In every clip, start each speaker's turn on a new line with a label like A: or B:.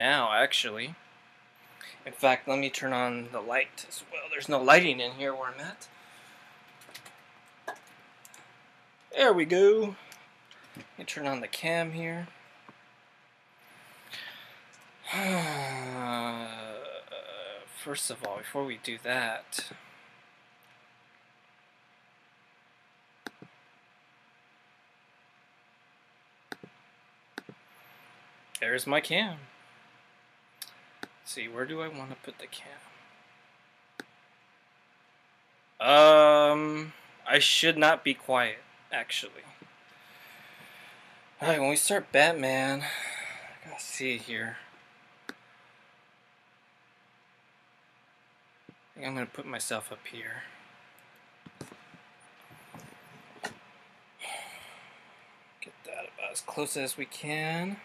A: now, actually. In fact, let me turn on the light as well. There's no lighting in here where I'm at. There we go. Let me turn on the cam here. First of all, before we do that, there's my cam. Let's see, where do I want to put the cam? I should not be quiet, actually. Alright, when we start Batman, I gotta see here. I think I'm gonna put myself up here. Get that about as close as we can.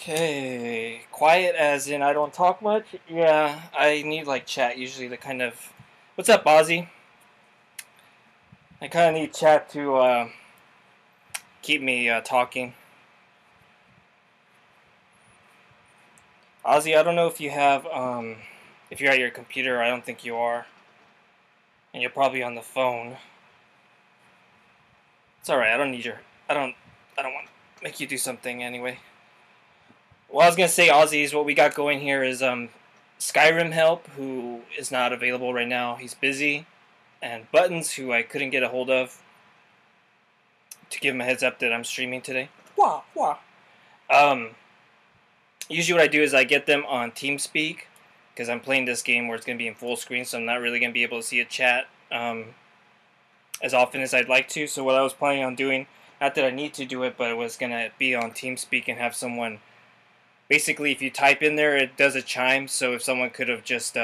A: Okay, quiet as in I don't talk much? Yeah, I need like chat usually to kind of... What's up, Ozzy? I kind of need chat to keep me talking. Ozzy, I don't know if you have, if you're at your computer. I don't think you are. And you're probably on the phone. It's alright, I don't need your... I don't want to make you do something anyway. Well, I was going to say, Ozzy, what we got going here is Skyrim Help, who is not available right now. He's busy. And Buttons, who I couldn't get a hold of, to give him a heads up that I'm streaming today. Wah, wah. Usually what I do is I get them on TeamSpeak, because I'm playing this game where it's going to be in full screen, so I'm not really going to be able to see a chat as often as I'd like to. So what I was planning on doing, not that I need to do it, but it was going to be on TeamSpeak and have someone... Basically, if you type in there, it does a chime, so if someone could have just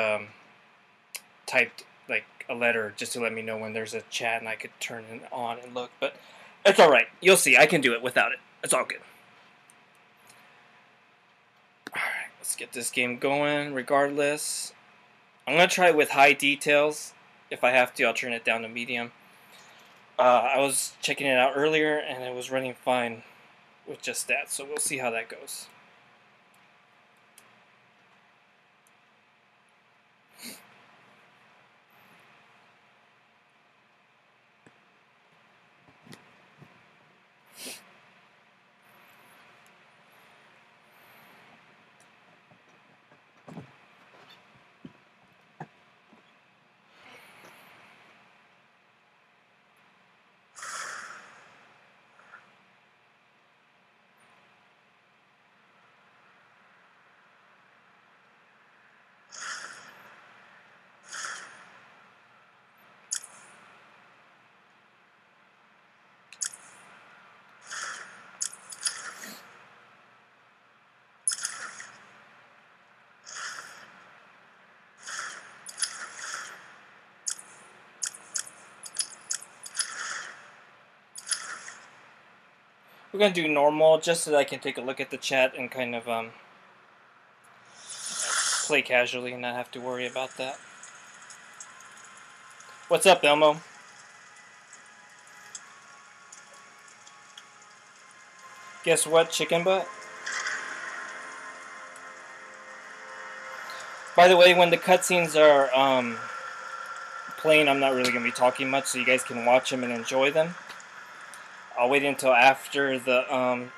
A: typed like a letter just to let me know when there's a chat and I could turn it on and look, but it's alright. You'll see. I can do it without it. It's all good. Alright, let's get this game going regardless. I'm going to try it with high details. If I have to, I'll turn it down to medium. I was checking it out earlier, and it was running fine with just that, so we'll see how that goes. We're going to do normal just so that I can take a look at the chat and kind of play casually and not have to worry about that. What's up, Elmo? Guess what, chicken butt? By the way, when the cutscenes are playing, I'm not really going to be talking much, so you guys can watch them and enjoy them. I'll wait until after the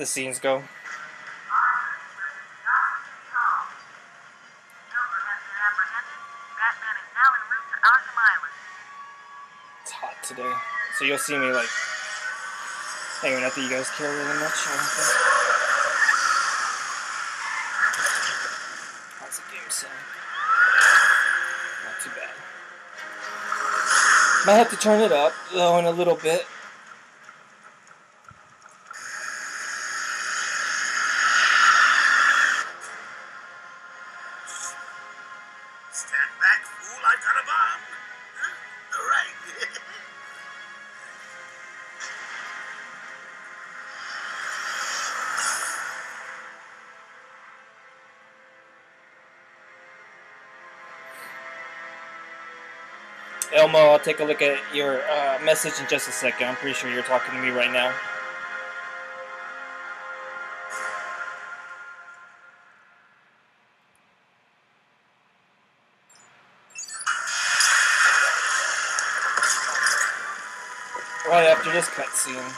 A: scenes go. It's hot today, so you'll see me like... Anyway, not that you guys care really much, I don't think. game sound. Not too bad. Might have to turn it up, though, in a little bit.
B: Stand back, fool, I've got a bomb. All right.
A: Elmo, I'll take a look at your message in just a second. I'm pretty sure you're talking to me right now. Right after this cutscene.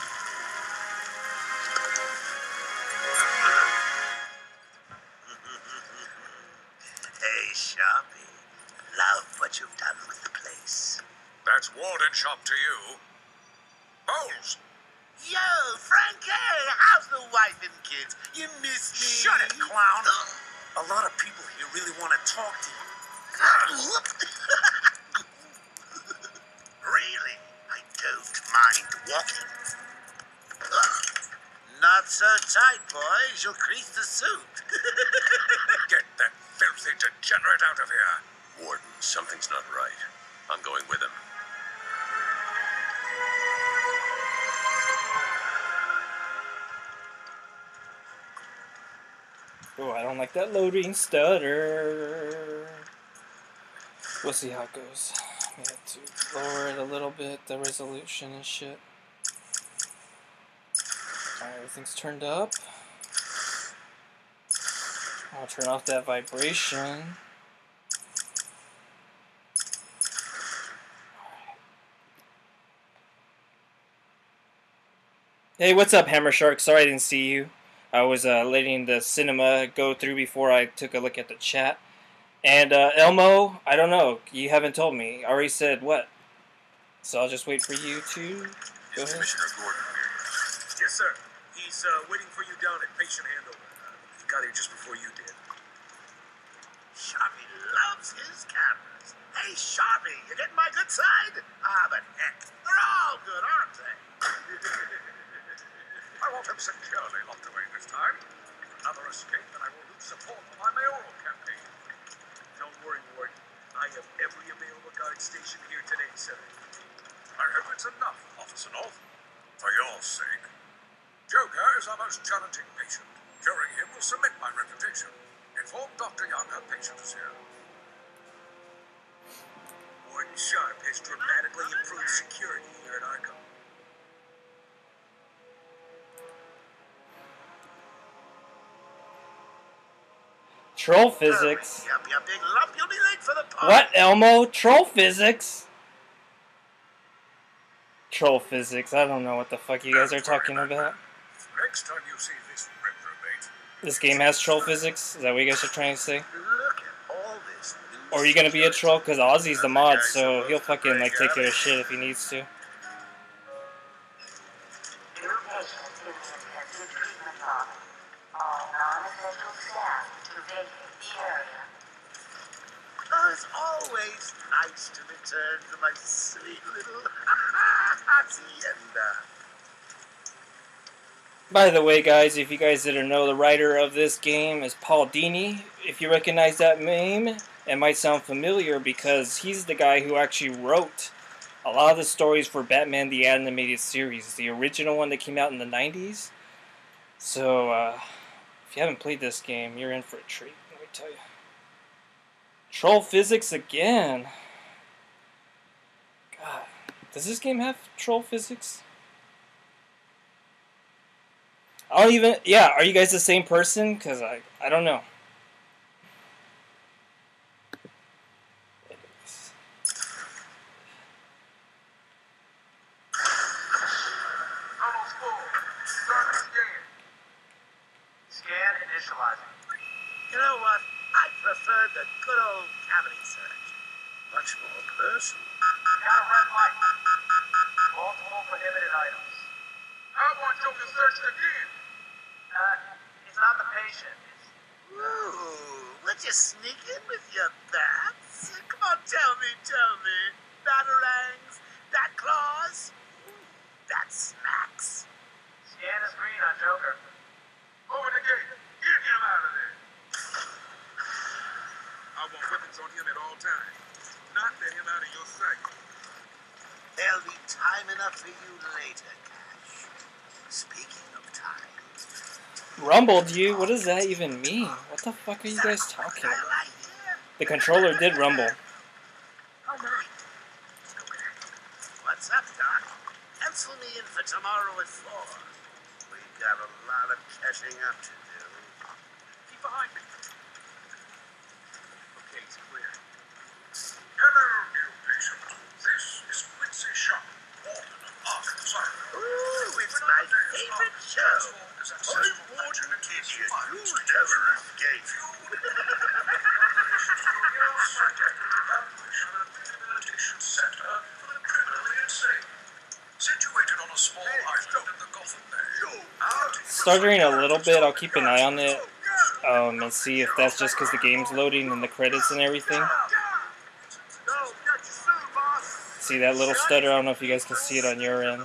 B: Hey, Sharpie. Love what you've done with the place.
C: That's Warden Shop to you. Bowles!
B: Yo, Frankie, how's the wife and kids? You miss me?
C: Shut it, clown! A lot of people here really want to talk to you.
B: Really? I don't mind walking. Not so tight, boys. You'll crease the suit.
C: Get that filthy degenerate out of here.
D: Warden, something's not right. I'm going with him.
A: Oh, I don't like that loading stutter. We'll see how it goes. We have to lower it a little bit, the resolution and shit. Alright, everything's turned up. I'll turn off that vibration. Hey, what's up, Hammer Shark? Sorry I didn't see you. I was letting the cinema go through before I took a look at the chat. And Elmo, I don't know. You haven't told me. I already said what. So I'll just wait for you to go ahead.
D: Commissioner Gordon here.
C: Yes, sir. He's waiting for you down at patient handover. He got here just before you did.
B: Sharpie loves his cameras. Hey, Sharpie, you getting my good side? Ah, but heck, they're all good, aren't they?
C: I want him securely locked away this time. Another escape, and I will lose support for my mayoral campaign. Don't worry, Warden. I have every available guard station here today, sir. I hope it's enough, Officer North. For your sake. Joker is our most challenging patient. Curing him will cement my reputation. Inform Dr. Young her patient is here. Warden Sharp has dramatically improved security here at Arkham.
A: Troll physics.
B: Yup, you big lump, you'll be late for the party.
A: What, Elmo? Troll physics? Troll physics. I don't know what the fuck you guys are talking about.
C: Next time you see this reprobate,
A: This game has troll physics? Is that what you guys are trying to say?
B: Look at all this new
A: Or are you gonna be a troll? Because Ozzy's the mod, so he'll fucking like take care of shit if he needs to.
E: New patient in the intensive treatment lobby. All non-essential staff to vacate the area.
B: Oh, it's always nice to return to my sweet little hacienda.
A: By the way, guys, if you guys didn't know, the writer of this game is Paul Dini. If you recognize that name, it might sound familiar because he's the guy who actually wrote a lot of the stories for Batman the Animated Series, the original one that came out in the 90s. So, if you haven't played this game, you're in for a treat, let me tell you. Troll physics again. God, does this game have troll physics? I don't even... Yeah, are you guys the same person? Because I don't know.
C: tunnel's full. Start the scan.
E: Scan initializing.
B: You know what? I prefer the good old cavity search. Much more personal.
E: Got a red light. Multiple prohibited items.
C: I want Joker searched again.
E: It's not the patient. It's
B: Ooh, we're Don't you sneak in with your bats? Come on, tell me. Batarangs, bat claws, bat smacks.
C: Scan the screen on Joker. Open the gate. Get him out of there.
B: I want weapons on him at all times. Not let him out of your sight. There'll be time enough for you later, Cash. Speaking of time.
A: Rumbled you? What does that even mean? What the fuck are you guys talking about? The controller did rumble.
B: Oh my. What's up, Doc? Pencil me in for tomorrow at 4. We've got a lot of catching up to do.
C: Keep behind me. Okay, it's clear. Hello, new patient. This is Quincy Sharp, warden of Arkham Aslym.
B: Ooh, it's my favorite show. I warned an idiot. You'll never escape.
C: Rehabilitation center for the criminally insane. Situated on a small island in the Gotham Bay.
A: Stuttering a little bit. I'll keep an eye on it and see if that's just because the game's loading and the credits and everything. See that little stutter? I don't know if you guys can see it on your end.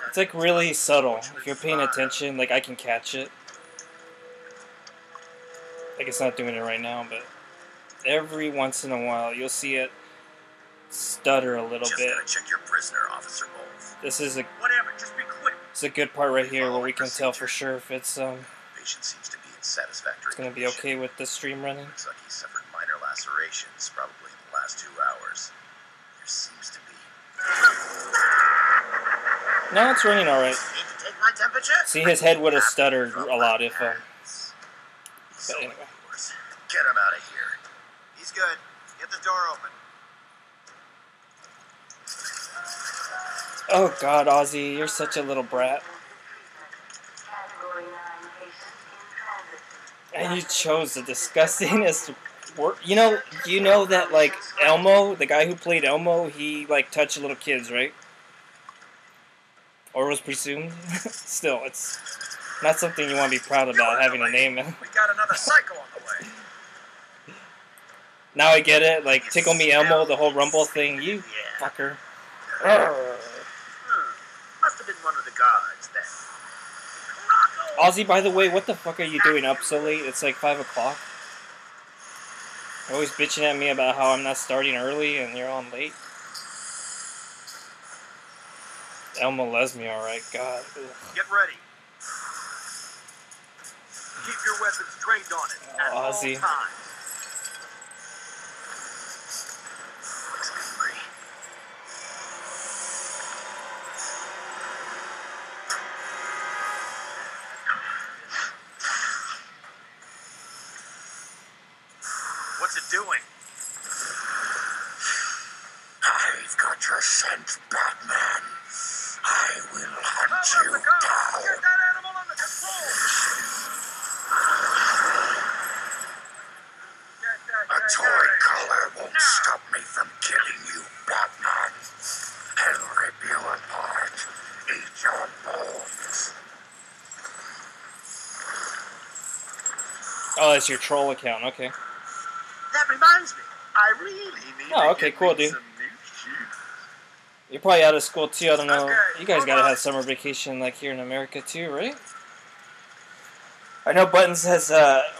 A: It's like really subtle. If you're paying attention, like I can catch it. Like it's not doing it right now, but every once in a while you'll see it stutter a little
D: Just
A: bit.
D: gotta check your prisoner, Officer Bowles.
A: This is a
C: Whatever, just be quick.
A: it's a good part right here where we can tell for sure if it's
D: Patient seems to be in satisfactory
A: it's gonna be
D: condition.
A: okay with the stream running.
D: Looks like he suffered minor lacerations, probably in the last 2 hours. There seems to be.
A: No, it's running all right.
B: Need to take my temperature?
A: See, his head would have stuttered a lot if but anyway.
D: Get him out of here.
B: He's good. Get the door open.
A: Oh God, Ozzy, you're such a little brat.
E: Category 9 patients in transit.
A: And you chose the disgustingest word. You know that like Elmo, the guy who played Elmo, he like touched little kids, right? Or was presumed. Still, it's not something you want to be proud about having a name.
C: We got another psycho on the way.
A: Now I get it. Like Tickle Me Elmo, the whole Rumble thing. You fucker.
B: Must have been one of the guards then.
A: Ozzy, by the way, what the fuck are you doing up so late? It's like 5 o'clock. You're always bitching at me about how I'm not starting early and you're on late. Elmo loves me, alright. God. Ugh.
C: Get ready. Keep your weapons trained on it at all
A: Ozzy.
C: times.
D: Looks angry.
C: What's it doing?
D: I've got your scent, Batman. I will hunt you
C: Get
D: down.
C: that animal under control.
D: A toy collar won't stop me from killing you, Batman. I'll rip you apart, eat your bones.
A: Oh, that's your troll account. Okay.
B: That reminds me. I really need
A: Oh,
B: to
A: okay,
B: get
A: cool,
B: me
A: dude.
B: some new shoes.
A: You're probably out of school too. I don't know.
C: Okay,
A: You guys gotta have summer vacation like here in America too, right? I know Buttons has,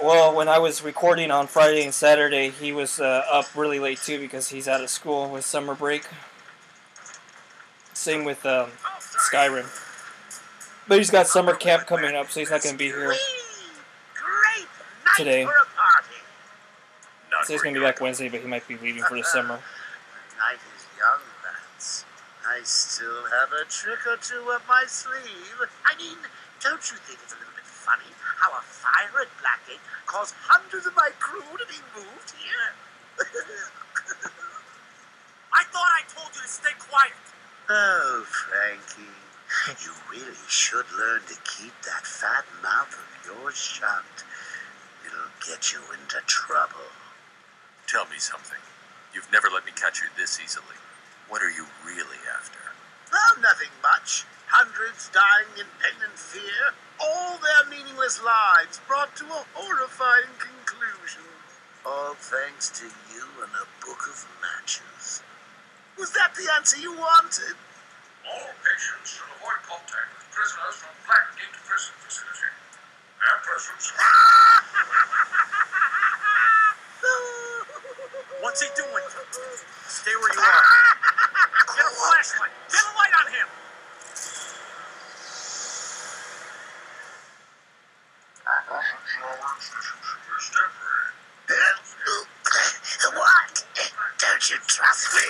A: well, when I was recording on Friday and Saturday, he was up really late too because he's out of school with summer break. Same with Skyrim. But he's got summer camp coming up, so he's not going to be here.
B: Whee! Great night
A: Today.
B: for a party.
A: So he's going to be back Wednesday, but he might be leaving for the summer.
B: The night is young, lads. I still have a trick or two up my sleeve. I mean, don't you think it's a little bit funny how a fire at Blackgate caused hundreds of my crew to be moved here?
C: I thought I told you to stay quiet.
B: Oh, Frankie, you really should learn to keep that fat mouth of yours shut. It'll get you into trouble.
D: Tell me something. You've never let me catch you this easily. What are you really after?
B: Oh, nothing much. hundreds dying in pain and fear, all their meaningless lives brought to a horrifying conclusion. All thanks to you and a book of matches. Was that the answer you wanted?
C: All patients should avoid contact with prisoners from Blackgate Prison Facility. Their presence.
F: What's he doing? Stay where you are. Get a flashlight. Get a light on him.
B: What? Don't you trust me?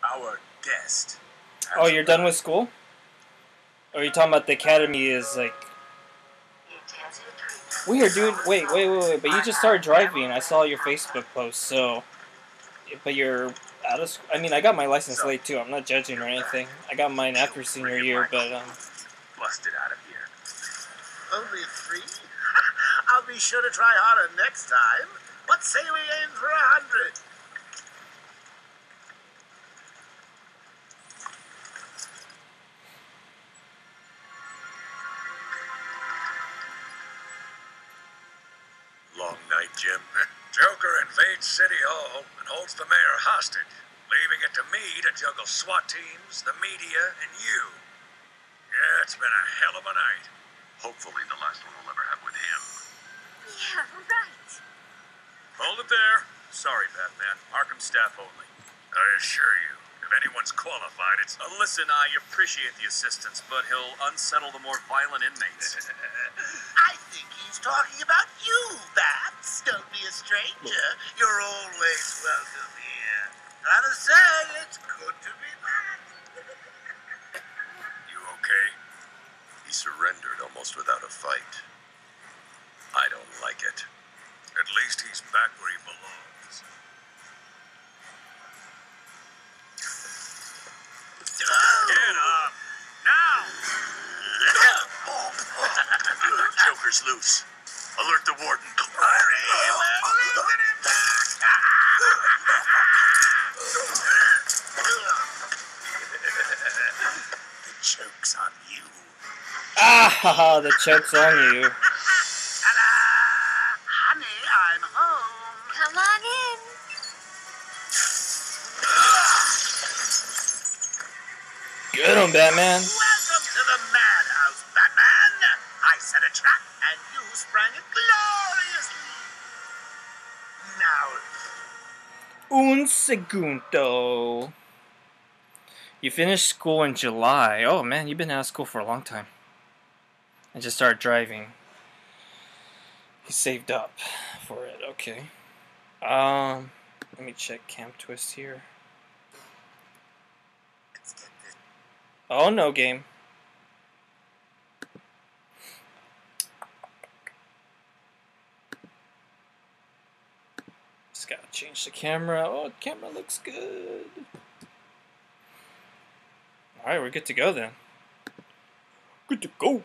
F: Our guest.
A: Oh, you're done with school? Or are you talking about the academy is like... Weird, dude. Wait. But you just started driving. I saw your Facebook post, so... But you're out of school. I mean, I got my license late, too. I'm not judging or anything. I got mine after senior year, but,
F: Busted out of here.
B: Only 3? I'll be sure to try harder next time. What say we aim for 100?
C: Long night, Jim. Joker invades City Hall and holds the mayor hostage, leaving it to me to juggle SWAT teams, the media, and you. Yeah, it's been a hell of a night. Hopefully the last one we'll ever have with him.
E: Yeah, right.
F: Hold it there. Sorry, Batman. Arkham staff only.
C: I assure you, if anyone's qualified, it's...
F: Listen, I appreciate the assistance, but he'll unsettle the more violent inmates.
B: I think he's talking about you, Bats. Don't be a stranger. You're always welcome here. Gotta say, it's good to be back.
C: You okay? He surrendered almost without a fight. I don't like it. At least he's back where he belongs.
F: Get up! Now!
C: Joker's loose. Alert the warden.
B: Hurry, we're losing him back. The joke's on you.
A: Ah, the choke's on you.
B: Ta-da! Honey, I'm home.
E: Come on in.
A: Get him, Batman.
B: Welcome to the madhouse, Batman. I set a trap, and you sprang it gloriously. Now,
A: Un segundo. You finished school in July. Oh, man, you've been out of school for a long time. I just started driving. He saved up for it. Okay. Let me check Cam Twist here.
B: let's get this.
A: Oh, no game. Just gotta change the camera. Oh, the camera looks good. Alright, we're good to go then. Good to go.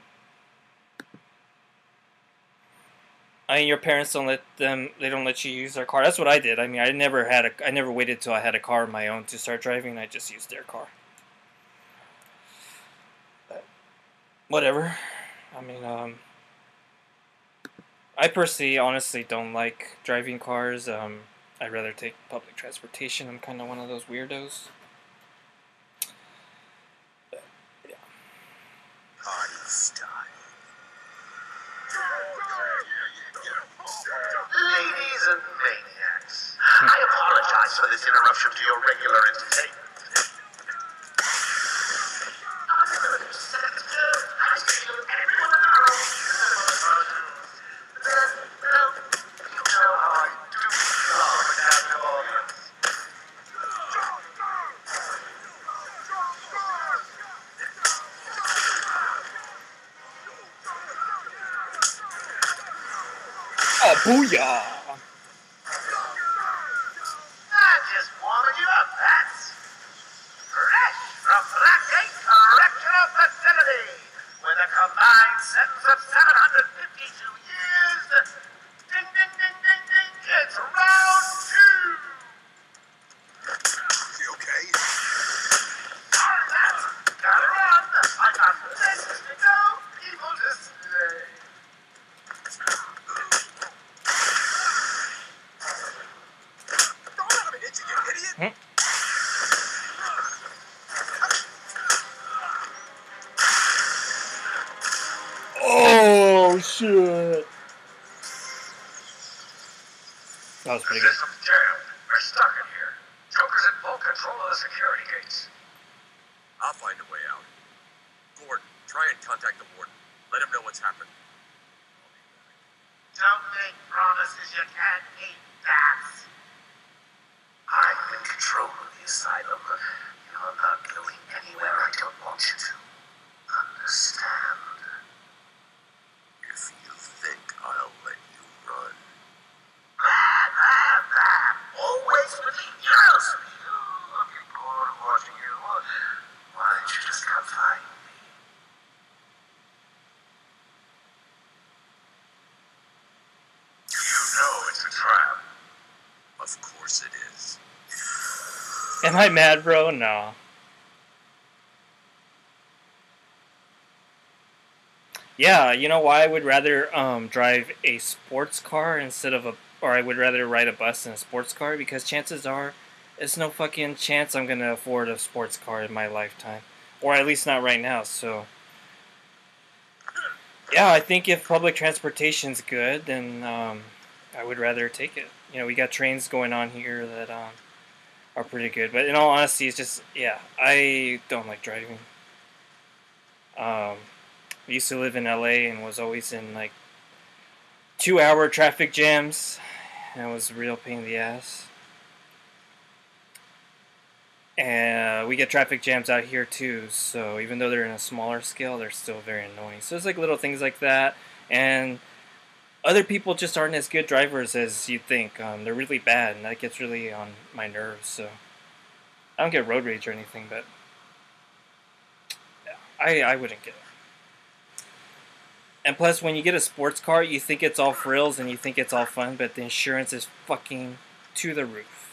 A: I mean, your parents don't let them. They don't let you use their car. That's what I did. I mean, I never waited till I had a car of my own to start driving. I just used their car. But whatever. I mean, I personally, honestly, don't like driving cars. I'd rather take public transportation. I'm kind of one of those weirdos. But, yeah.
B: Party style. Ladies and maniacs, I apologize for this interruption to your regular entertainment.
A: Oh, booyah!
B: I'm just warming you up, Bats. Fresh from Blackgate Correctional Facility, with a combined sentence of 752 years. Ding, ding, ding, ding, ding. It's round 2.
A: Oh shit! That was pretty good.
C: System's jammed. We're stuck in here. Joker's in full control of the security gates.
F: I'll find a way out. Gordon, try and contact the warden. Let him know what's happened.
B: Don't make promises you can't keep, Bats.
D: I'm in control of the asylum. You're not going anywhere I don't want you to. Understand?
F: If you think I'll let you run.
D: Always with the ears. Looking forward to watching you. Why don't you just come find me? You know it's a trap.
F: Of course it is.
A: Am I mad, bro? No. Yeah, you know why I would rather drive a sports car instead of or I would rather ride a bus than a sports car, because chances are there's no fucking chance I'm gonna afford a sports car in my lifetime, or at least not right now. So yeah, I think if public transportation's good, then I would rather take it. You know, we got trains going on here that are pretty good, but in all honesty, it's just, yeah, I don't like driving. I used to live in LA and was always in like 2-hour traffic jams, and it was a real pain in the ass. And we get traffic jams out here too, so even though they're in a smaller scale, they're still very annoying. So it's like little things like that, and other people just aren't as good drivers as you think. They're really bad, and that gets really on my nerves. So I don't get road rage or anything, but I wouldn't get it. And plus, when you get a sports car, you think it's all frills and you think it's all fun, but the insurance is fucking to the roof.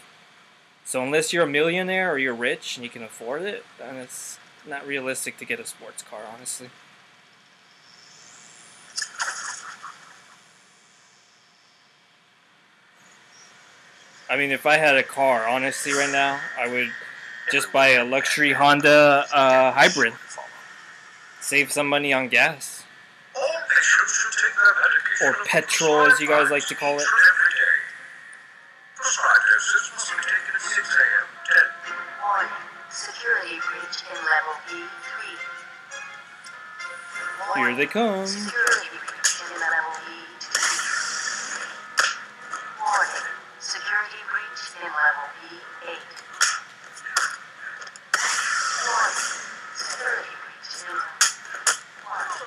A: So unless you're a millionaire or you're rich and you can afford it, then it's not realistic to get a sports car, honestly. I mean, if I had a car, honestly, right now, I would just buy a luxury Honda hybrid. Save some money on gas.
C: All patients should take their medication.
A: Or petrol, as you guys like to call it.
C: Every day. Prescribed doses must be taken at 6 a.m. 10.
E: Warning. Security breach in level B3.
A: Here they come.
E: Security breach in level B2. Warning. Security breach in level B8. Warning. Security breach in level 1.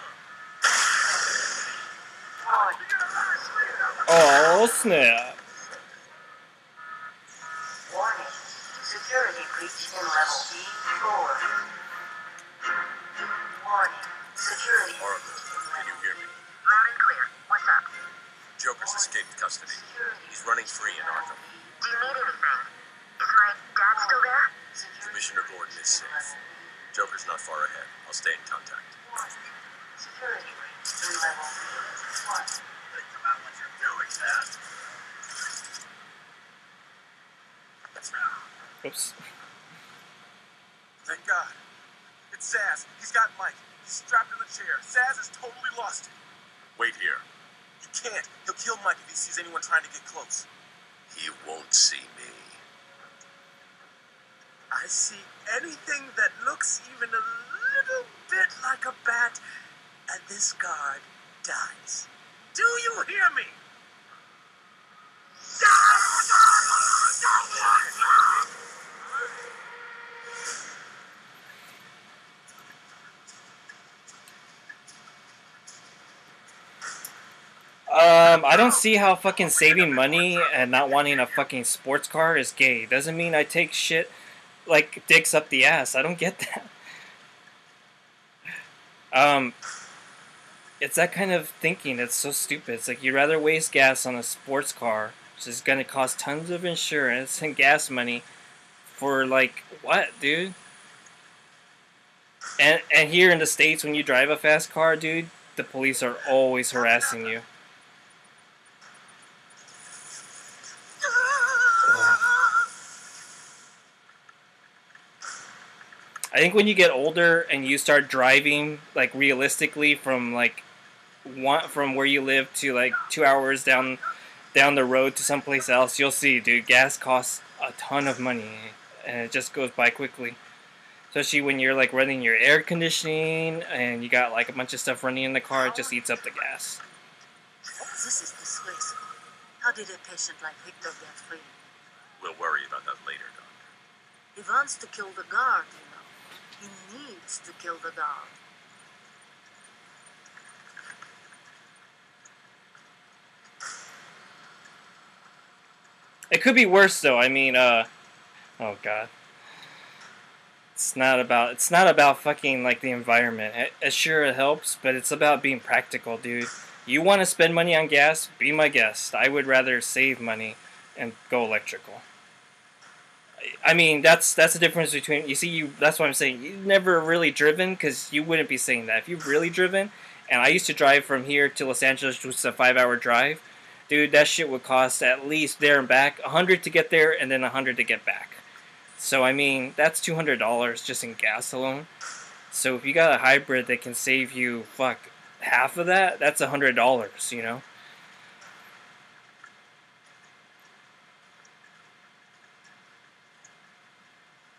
E: Warning.
A: Oh, snap.
E: Warning. Security breach in level B4. Warning. Security
F: Oracle,
E: breach in
F: can you
E: level
F: hear me?
B: Loud and clear. What's up?
F: Joker's escaped custody. He's running free in Arkham.
B: Do you need anything? Is my dad still there?
F: Commissioner Gordon is safe. Joker's not far ahead. I'll stay in contact.
E: Security breach in level B1.
C: Think about what you're doing, Dad.
A: Oops.
F: Thank God. It's Zaz. He's got Mike. He's strapped in the chair. Zaz has totally lost it. Wait here. You can't. He'll kill Mike if he sees anyone trying to get close. He won't see me. I see anything that looks even a little bit like a bat, and this guard dies. Do you hear me?
A: I don't see how fucking saving money and not wanting a fucking sports car is gay. Doesn't mean I take shit like dicks up the ass. I don't get that. It's that kind of thinking that's so stupid. It's like you'd rather waste gas on a sports car, which is gonna cost tons of insurance and gas money, for like what, dude? And here in the States, when you drive a fast car, dude, the police are always harassing you. I think when you get older and you start driving like realistically from like from where you live to like 2 hours down the road to someplace else, you'll see, dude, gas costs a ton of money, and it just goes by quickly. Especially when you're like running your air conditioning and you got like a bunch of stuff running in the car, it just eats up the gas.
E: This is disgraceful. How did a patient like Victor get free?
F: We'll worry about that later, Doctor.
E: He wants to kill the guard, you know. He needs to kill the guard.
A: It could be worse though. I mean, oh god. It's not about fucking like the environment. Sure, it helps, but it's about being practical, dude. You want to spend money on gas? Be my guest. I would rather save money and go electrical. I mean, that's the difference between, you see, that's what I'm saying. You've never really driven, because you wouldn't be saying that. If you've really driven, and I used to drive from here to Los Angeles, which is a 5-hour drive, dude, that shit would cost at least there and back $100 to get there, and then $100 to get back. So I mean, that's $200 just in gas alone. So if you got a hybrid that can save you half of that, that's $100, you know.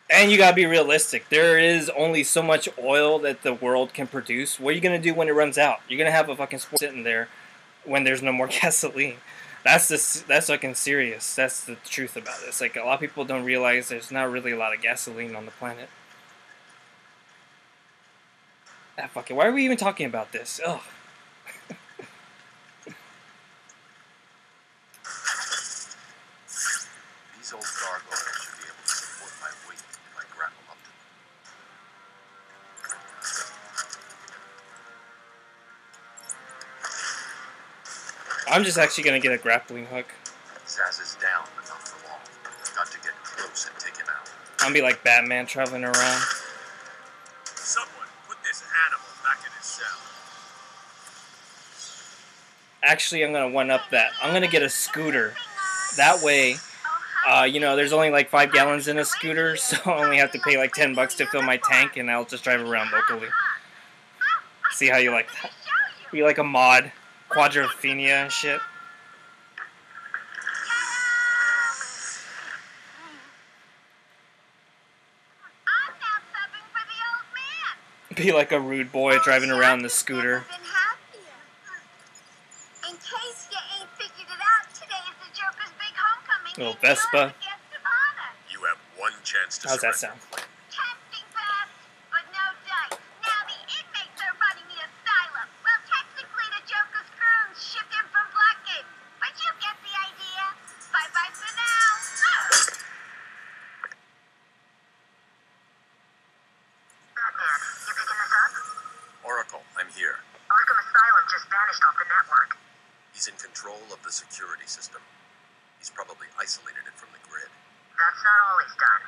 A: And you gotta be realistic. There is only so much oil that the world can produce. What are you gonna do when it runs out? You're gonna have a fucking sport sitting there when there's no more gasoline. That's fucking serious. That's the truth about this. Like, a lot of people don't realize there's not really a lot of gasoline on the planet. Ah, fuck it. Why are we even talking about this? Ugh.
F: These old gargoyles should be able to support my weight if I grapple up to them.
A: I'm just actually gonna get a grappling hook.
F: Zaz is down, but not for long. Got to get close and take him out.
A: I'm gonna be like Batman traveling around.
C: Someone put this animal back in his cell.
A: Actually, I'm gonna one up that. I'm gonna get a scooter. That way, you know, there's only like 5 gallons in a scooter, so I only have to pay like $10 to fill my tank, and I'll just drive around locally. See how you like that? Be like a mod, quadrophenia and shit. Be like a rude boy driving around the scooter.
G: In case you ain't figured it out, today is the Joker's big homecoming.
A: Little Vespa.
F: You have one chance to
A: How's that
F: surrender.
A: sound?
G: Casting pass, but no dice. Now the inmates are running the asylum. Well, technically the Joker's goons shipped in from Blackgate. But you get the idea. Bye-bye for now.
E: Batman, you picking this up?
F: Oracle, I'm here.
E: Arkham Aslym just vanished off the network.
F: He's in control of the security system. He's probably isolated it from the grid.
E: That's not all he's done.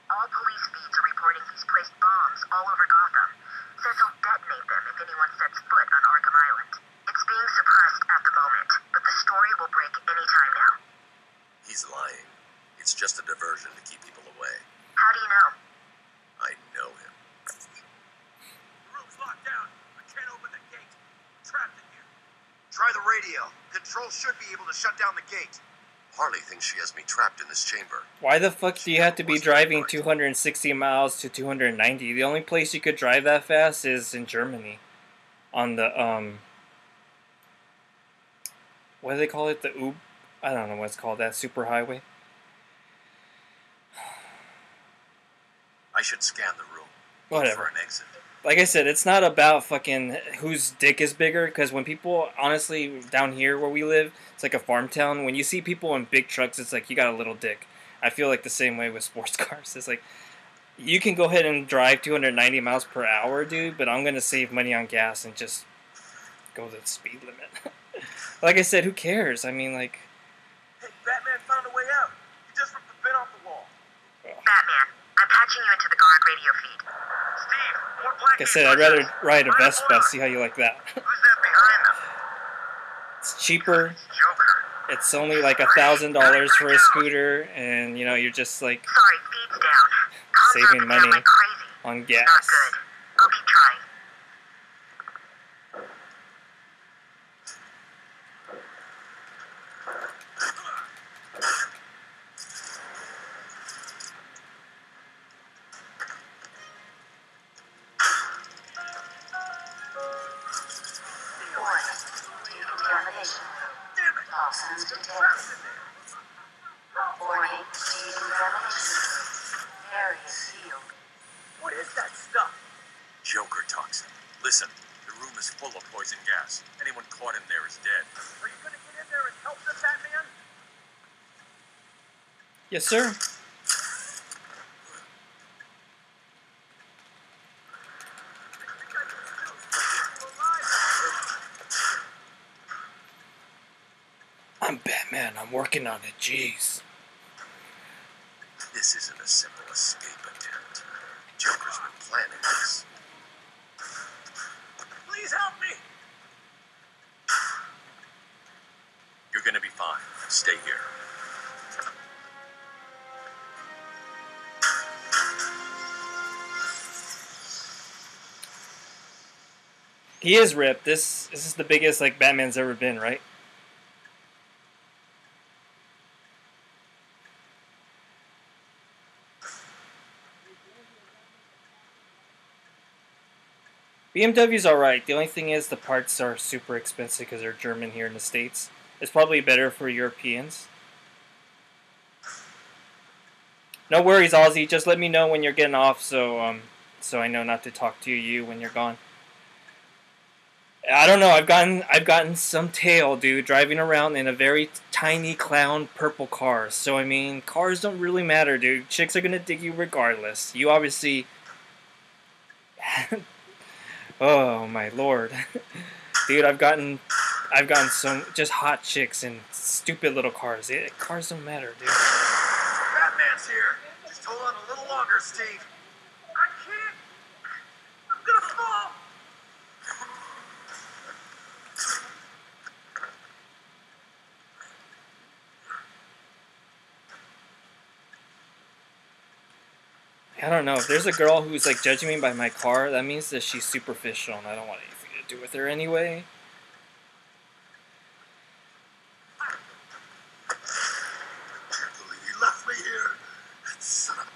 E: All police feeds are reporting he's placed bombs all over Gotham. Says he'll detonate them if anyone sets foot on Arkham Island. It's being suppressed at the moment, but the story will break any time now.
F: He's lying. It's just a diversion to keep people away.
E: How do you know?
F: I know him.
C: The room's locked down. I can't open the gate. I'm trapped in here.
B: Try the radio. Control should be able to shut down the gate.
F: Harley thinks she has me trapped in this chamber.
A: Why the fuck do you have to be driving 260 miles to 290? The only place you could drive that fast is in Germany. On the, what do they call it? The I don't know what it's called, that superhighway.
F: I should scan the room.
A: Whatever.
F: For an exit.
A: Like I said, it's not about fucking whose dick is bigger, because when people, honestly, down here where we live, it's like a farm town. When you see people in big trucks, it's like, you got a little dick. I feel like the same way with sports cars. It's like, you can go ahead and drive 290 miles per hour, dude, but I'm going to save money on gas and just go the speed limit. Like I said, who cares? I mean, like...
B: Hey, Batman found a way out. He just ripped the bit off the wall.
E: Batman, I'm patching you into the guard radio feed.
B: Steve, more
A: Like I said, I'd rather ride a Vespa, see how you like that.
B: Who's that behind them?
A: It's cheaper.
B: Joker.
A: It's only like $1,000 for a scooter, and, you know, you're just like...
E: Sorry, feed's down. Comms
A: Saving
E: are up and down
A: money.
E: like crazy.
A: on gas.
E: Not good. I'll keep trying. Warning. Decontamination. Toxins detected. Warning. Decontamination. Area sealed.
C: What is that stuff? Joker toxin. Listen, the room is full of poison gas. Anyone caught in there is dead. Are you gonna get in there and help the Batman?
A: Yes, sir. I'm Batman. I'm working on it. Jeez.
F: This isn't a simple escape attempt. Joker's been planning this.
C: Please help me!
F: You're gonna be fine. Stay here.
A: He is ripped. This is the biggest like Batman's ever been, right? BMW's alright. The only thing is the parts are super expensive because they're German here in the States. It's probably better for Europeans. No worries, Ozzy. Just let me know when you're getting off, so I know not to talk to you when you're gone. I don't know. I've gotten some tail, dude, driving around in a very tiny clown purple car. So I mean, cars don't really matter, dude. Chicks are gonna dig you regardless. You obviously. Oh my lord, dude! I've gotten some just hot chicks in stupid little cars. Cars don't matter, dude.
C: Batman's here. Just hold on a little longer, Steve. I can't. I'm gonna fall.
A: I don't know. If there's a girl who's like judging me by my car, that means that she's superficial, and I don't want anything to do with her anyway.
F: I can't believe he left me here. That son of...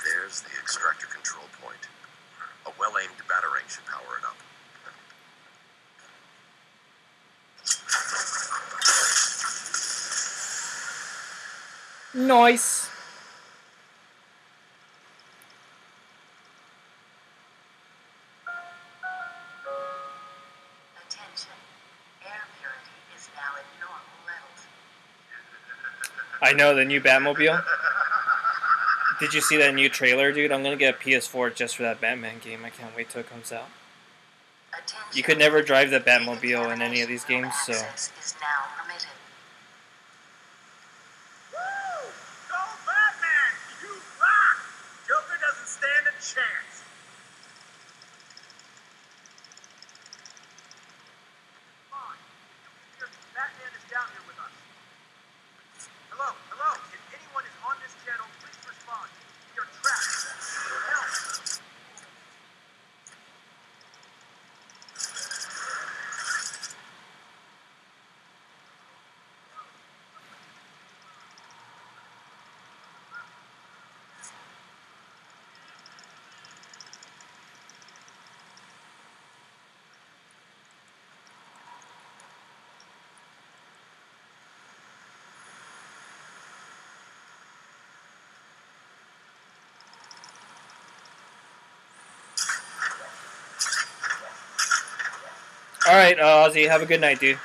F: There's the extractor control point. A well-aimed batarang should power it up.
A: Nice.
E: Attention. Air purity is now at normal levels.
A: I know the new Batmobile. Did you see that new trailer, dude? I'm gonna get a PS4 just for that Batman game. I can't wait till it comes out.
E: Attention.
A: You could never drive the Batmobile in any of these games, so.
E: Access is now permitted.
C: Woo! Go Batman! You rock! Joker doesn't stand a chance. Come on. Batman is down here with us. Hello, hello. If anyone is on this channel, please respond. We are trapped. Help!
A: Alright, Ozzy, have a good night, dude.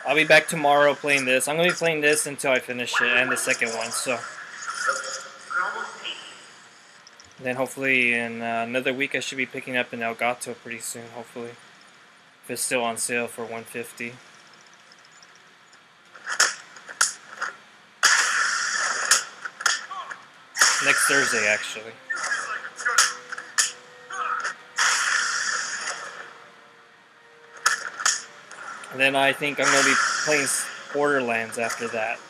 A: I'll be back tomorrow playing this. I'm gonna be playing this until I finish it, and the second one, so. Then hopefully in another week I should be picking up an Elgato pretty soon, hopefully. If it's still on sale for $150. next Thursday, actually. And then I think I'm going to be playing Borderlands after that.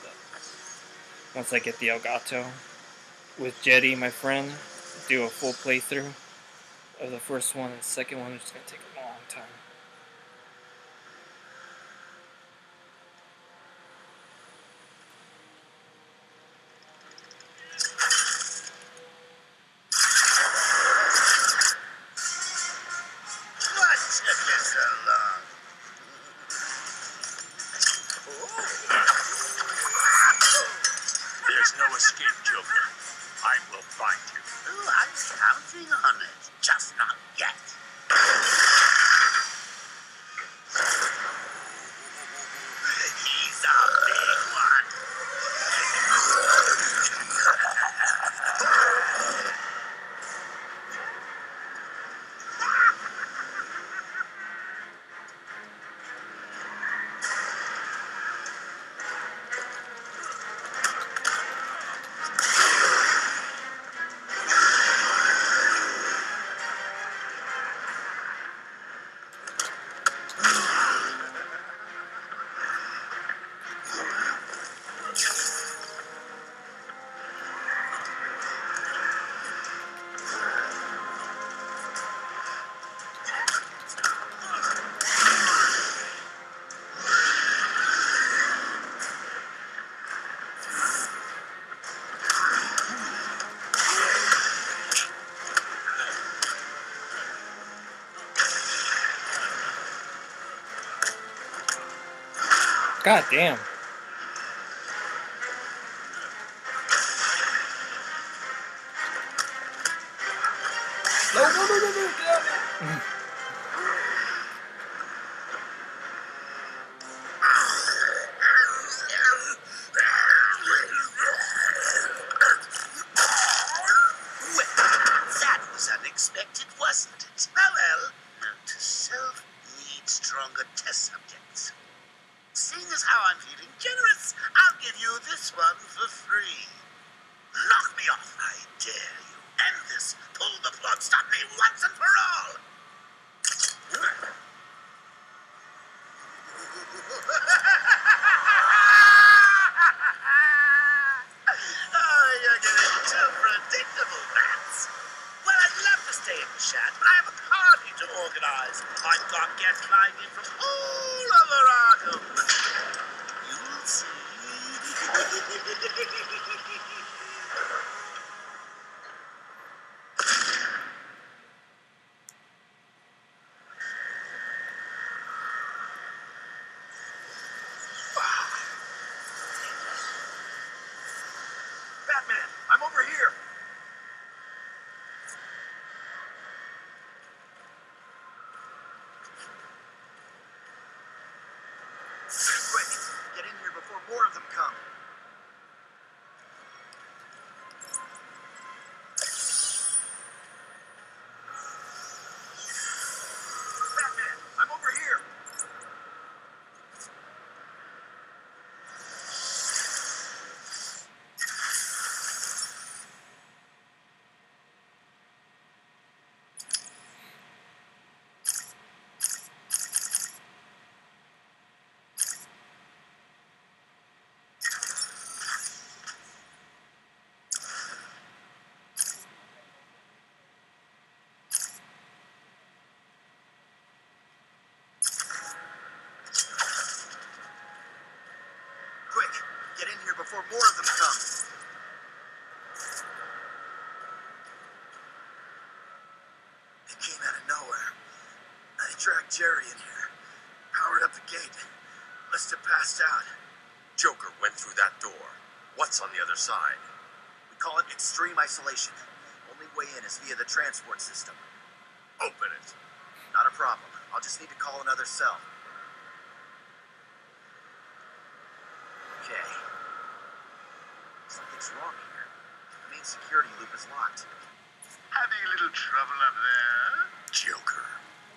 A: Once I get the Elgato. With Jetty, my friend. Do a full playthrough of the first one, and the second one is just going to take a long time.
B: What took you so long?
C: There's no escape, Joker. I will find you.
B: Oh, I'm counting on it. Just not yet. He's a big one.
A: God damn. No, get out of here.
B: That was unexpected, wasn't it? Well, note to self, need stronger test subjects. Seeing as how I'm feeling generous, I'll give you this one for free. Knock me off, I dare you. End this. Pull the plug. Stop me once and for all. Oh, you're getting too predictable, Bats. Well, I'd love to stay and chat, but I have a party to organize. I've got guests flying in from all over Arkham. You'll see.
C: Batman, I'm over here. Quick, get in here before more of them come. Batman, I'm over here. Quick, get in here before more of them come. They came out of nowhere. I dragged Jerry in here, powered up the gate. Must have passed out.
F: Joker went through that door. What's on the other side?
C: We call it extreme isolation. Only way in is via the transport system.
F: Open it.
C: Not a problem. I'll just need to call another cell. Okay. Something's wrong here. The main security loop is locked.
B: Having a little trouble up there?
F: Joker.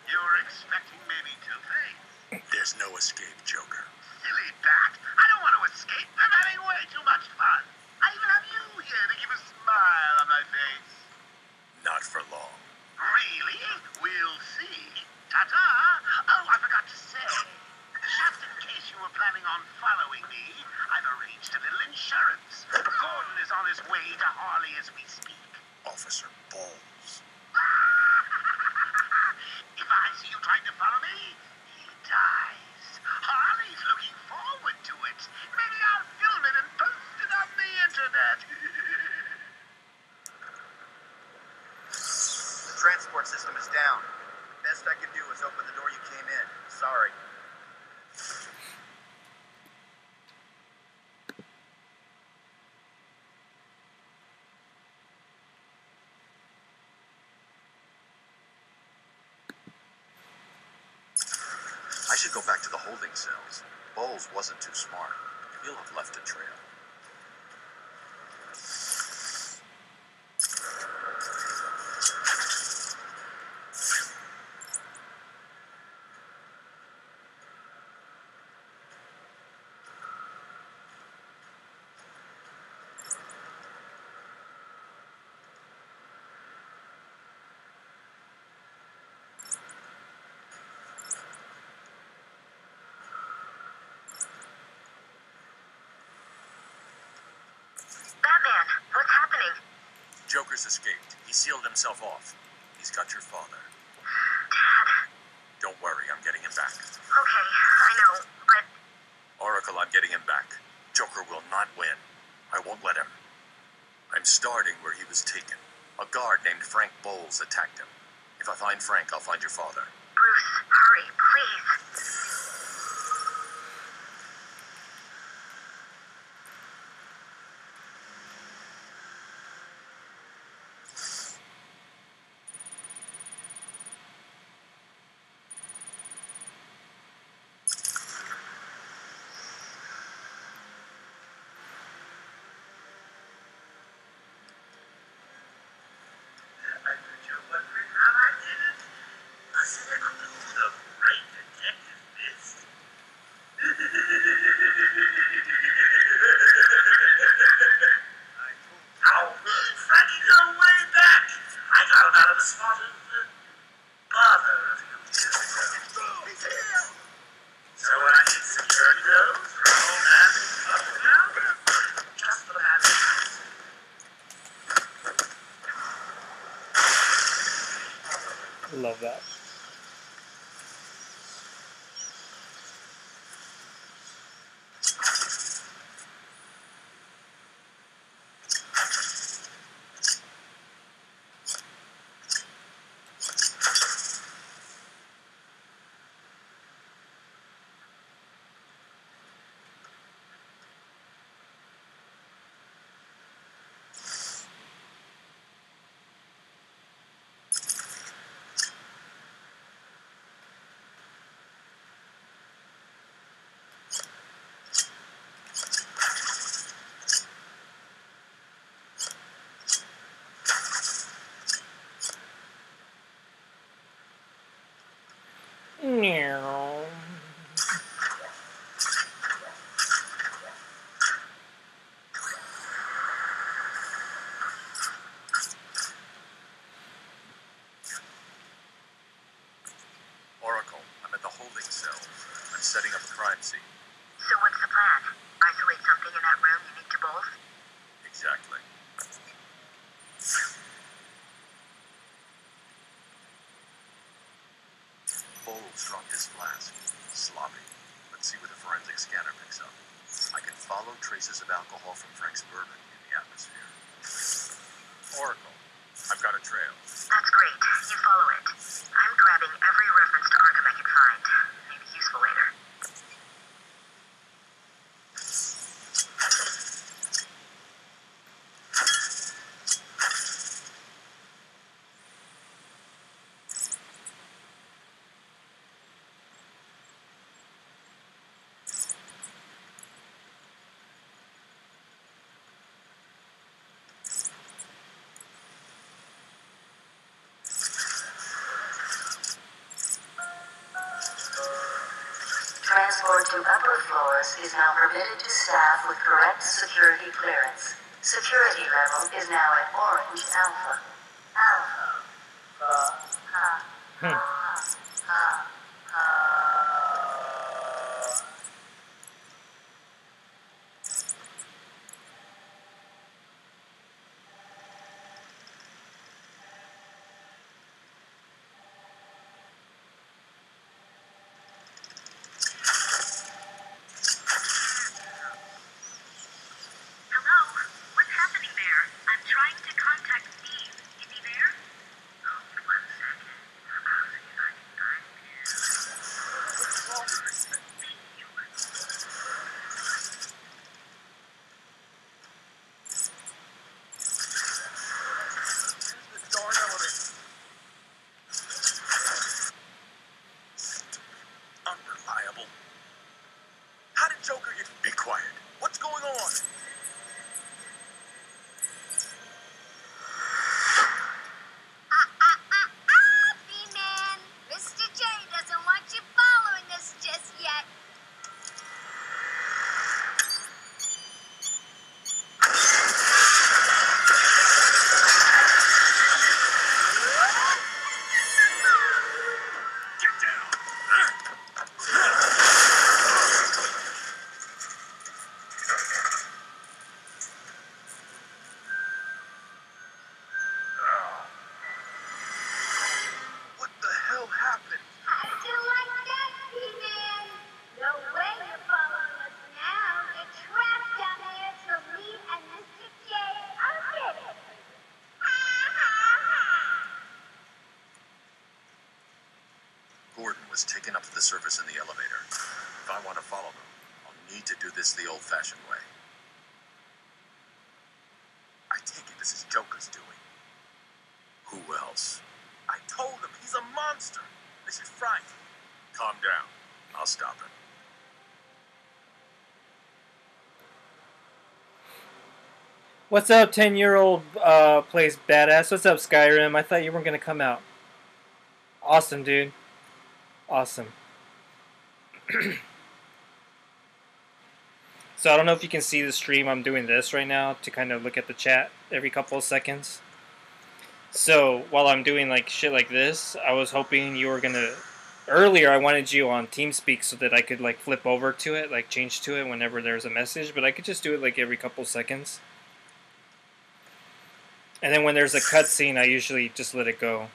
B: You're expecting maybe Two-Face?
F: There's no escape, Joker.
B: Silly bat. I don't want to escape. I'm having way too much fun. I even have you here to give a smile on my
F: Not for long.
B: Really? We'll see. Ta-ta! Oh, I forgot to say. Just in case you were planning on following me, I've arranged a little insurance. Gordon is on his way to Harley as we speak.
F: Officer Bowles.
B: If I see you trying to follow me, he dies. Harley's looking forward to it. Maybe I'll film it and post it on the internet.
H: The transport system is down. Best I can do is open the door you came in. Sorry.
F: I should go back to the holding cells. Bowles wasn't too smart. He'll have left a trail.
E: Batman, what's happening?
F: Joker's escaped. He sealed himself off. He's got your father.
E: Dad.
F: Don't worry, I'm getting him back.
E: Okay, I know, but...
F: Oracle, I'm getting him back. Joker will not win. I won't let him. I'm starting where he was taken. A guard named Frank Bowles attacked him. If I find Frank, I'll find your father.
E: Bruce, hurry, please.
A: Love that. Meow.
F: Oracle, I'm at the holding cells. I'm setting up a crime scene.
E: So what's the plan? Isolate something in that room unique to both?
F: Exactly. Bowles dropped his flask. Sloppy. Let's see what the forensic scanner picks up. I can follow traces of alcohol from Frank's bourbon in the atmosphere. Oracle, I've got a trail.
E: That's great. You follow it. I'm grabbing every reference to Arkham I can find. Maybe useful later. Transport to upper floors is now permitted to staff with correct security clearance. Security level is now at Orange Alpha. Alpha. Hello? What's happening there? I'm trying to contact Steve. Is he there? Oh, 1 second. I'll see if I can find him. Thank you.
F: The darn elevator. Unreliable. How did Joker get... Be quiet. What's going on?
G: B-Man! Mr. J doesn't want you following us just yet.
F: Get down. What the hell happened?
G: How'd you like that, B-Man? No way you're following us now. You're trapped down there till me and Mr. J are ready.
B: Gordon was taken up to the surface in the elevator. If I want to follow them, I'll need to do this the old-fashioned way.
F: I take it this is Joker's doing.
B: Who else?
F: I told him he's a monster. They should fry him.
B: Calm down. I'll stop him.
A: What's up, 10-year-old plays badass? What's up, Skyrim? I thought you weren't gonna come out. Awesome, dude. Awesome. So I don't know if you can see the stream. I'm doing this right now to kind of look at the chat every couple of seconds. So while I'm doing like shit like this, I was hoping you were gonna. Earlier, I wanted you on TeamSpeak so that I could like flip over to it, like change to it whenever there's a message. But I could just do it like every couple seconds. And then when there's a cutscene, I usually just let it go.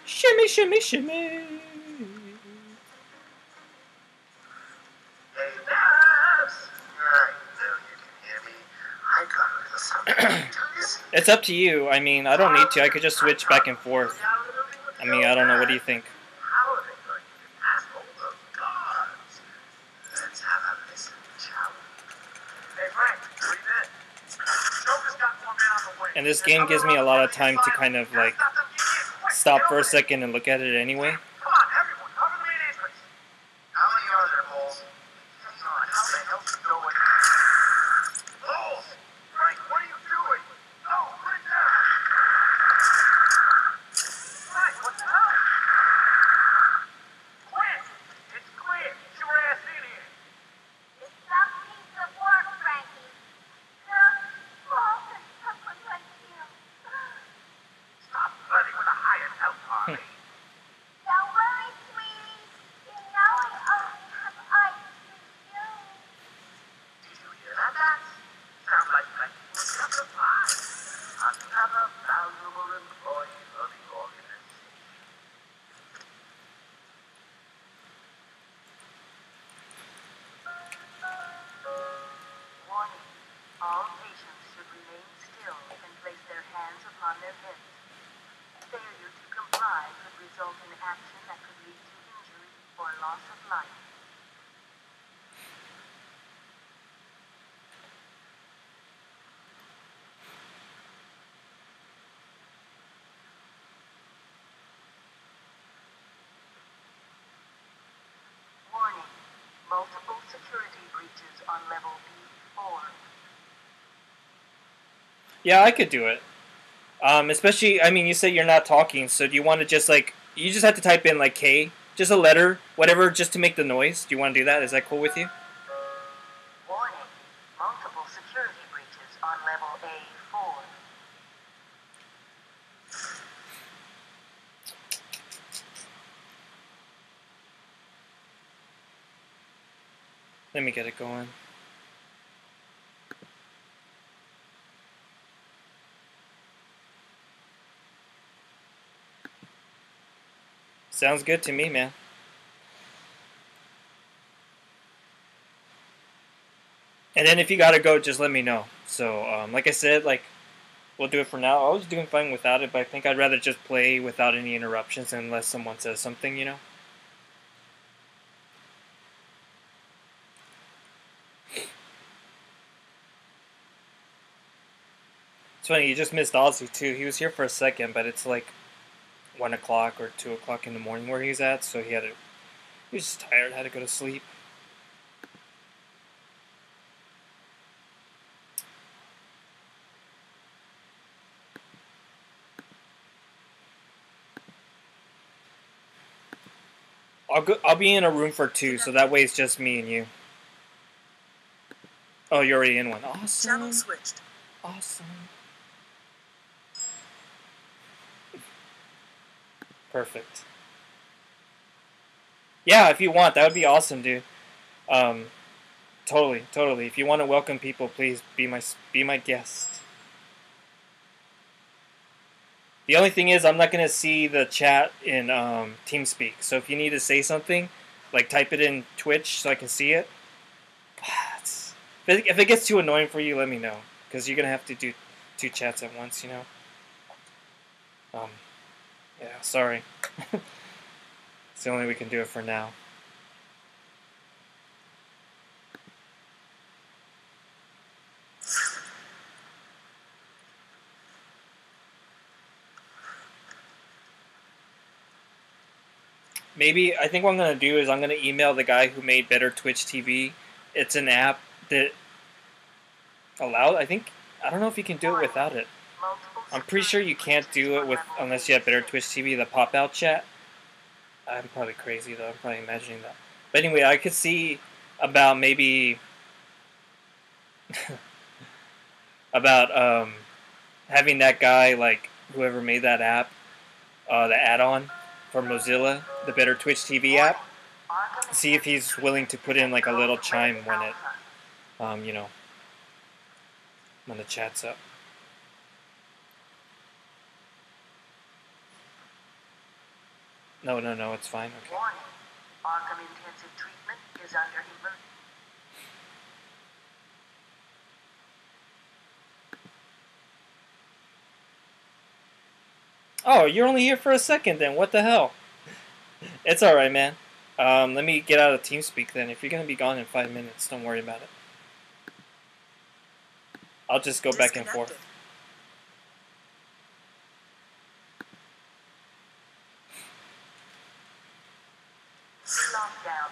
A: Shimmy, shimmy, shimmy.
B: Hey, Babs! I know you can hear me. I got a little something to listen.
A: It's up to you. I mean, I don't need to. I could just switch back and forth. I mean, I don't know. What do you think?
B: How are they going to get past all those guards? Let's have a listen, shall we?
C: Hey, Frank, what you did? Joker's got one man on the way.
A: And this game gives me a lot of time to kind of like stop for a second and look at it anyway.
C: Come on, everyone, cover the main entrance.
B: How many are there, Bulls? Hang on, how the hell you know what?
C: Bulls! Frank, what are you doing? No, put it down. Frank, what's up? Quit! It's clear. Get your ass in here.
G: It's some piece of work, Frankie. Just falls and someone like you.
C: Stop flirting with a hired help party.
G: Don't worry, sweetie. You know I only have eyes for you.
B: Did you hear that, Babs?
C: Sounds like Frankie was number 5.
B: Another valuable employee of the organization.
E: Warning. All patients should remain still and place their hands upon their heads. Failure to comply could result in action that could lead to injury or loss of life. Warning. Multiple security breaches on level B4.
A: Yeah, I could do it. Especially, I mean, you say you're not talking, so do you want to just like you just have to type in like K, just a letter, whatever, just to make the noise? Do you want to do that? Is that cool with you?
E: Warning. Multiple security breaches on level A4.
A: Let me get it going. Sounds good to me, man. And then if you gotta go, just let me know. So, like I said, like we'll do it for now. I was doing fine without it, but I think I'd rather just play without any interruptions unless someone says something, you know. It's funny, you just missed Ozzy too. He was here for a second, but it's like 1 o'clock or 2 o'clock in the morning where he's at, so he was just tired, had to go to sleep. I'll be in a room for two, so that way it's just me and you. Oh, you're already in one. Awesome.
I: Channel switched.
A: Awesome. Perfect. Yeah, if you want, that would be awesome, dude. Um, totally, totally. If you want to welcome people, please be my guest. The only thing is, I'm not gonna see the chat in TeamSpeak. So if you need to say something, like type it in Twitch so I can see it. If it gets too annoying for you, let me know, because you're gonna have to do 2 chats at once, you know. Yeah, sorry. It's the only way we can do it for now. Maybe, I think what I'm going to do is I'm going to email the guy who made Better Twitch TV. It's an app that I don't know if you can do it without it. I'm pretty sure you can't do it unless you have Better Twitch TV, the pop-out chat. I'm probably crazy though, I'm probably imagining that. But anyway, I could see about maybe about having that guy, like whoever made that app, the add-on for Mozilla, the Better Twitch TV app, see if he's willing to put in like a little chime when it, you know, when the chat's up. No, it's fine. Okay.
E: Warning. Arkham intensive treatment is under emergency.
A: Oh, you're only here for a second then. What the hell? It's alright, man. Let me get out of TeamSpeak then. If you're going to be gone in 5 minutes, don't worry about it. I'll just go back and forth.
E: Lockdown.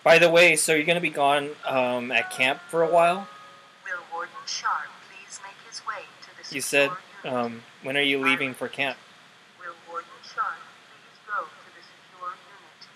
A: By the way, so you're going to be gone at camp for a while?
E: Will Warden Sharp please make his way to the
A: You said,
E: unit?
A: when are you leaving for camp?
E: Will Warden Sharp please go to the secure unit?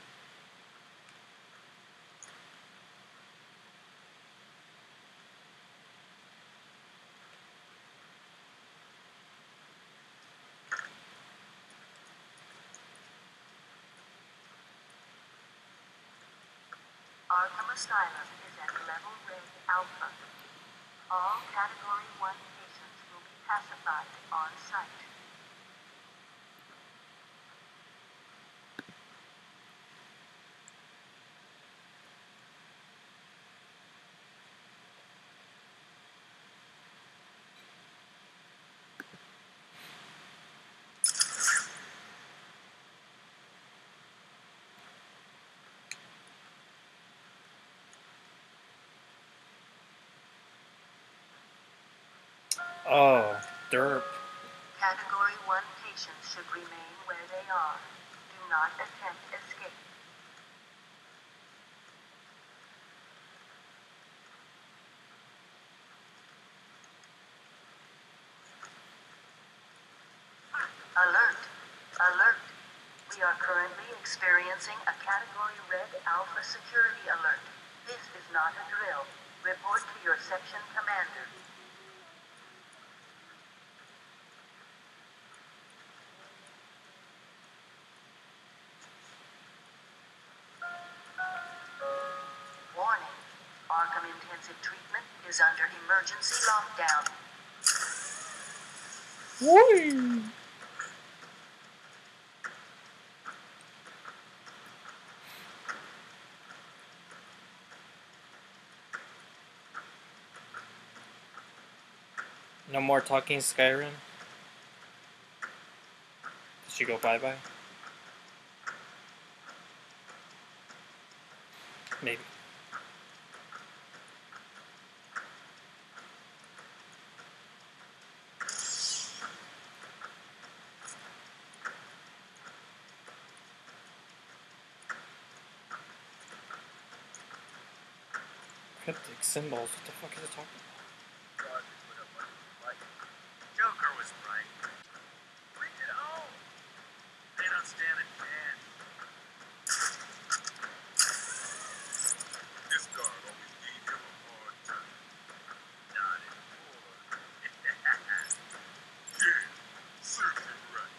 E: Arkham Aslym is at level red alpha. All Category 1 patients will be pacified on site.
A: Oh, derp.
E: Category 1 stations should remain where they are. Do not attempt escape. Alert! Alert! We are currently experiencing a Category Red Alpha security alert. This is not a drill. Report to your section commander. Warning. Arkham Intensive Treatment is under emergency lockdown.
A: Woo! No more talking Skyrim. Did you go bye-bye? Maybe. Cryptic symbols. What the fuck is it talking about?
C: Joker was right. Bring it home. They don't stand a chance.
F: This guard always gave him a hard time.
C: Not anymore.
F: Yeah, serves him right.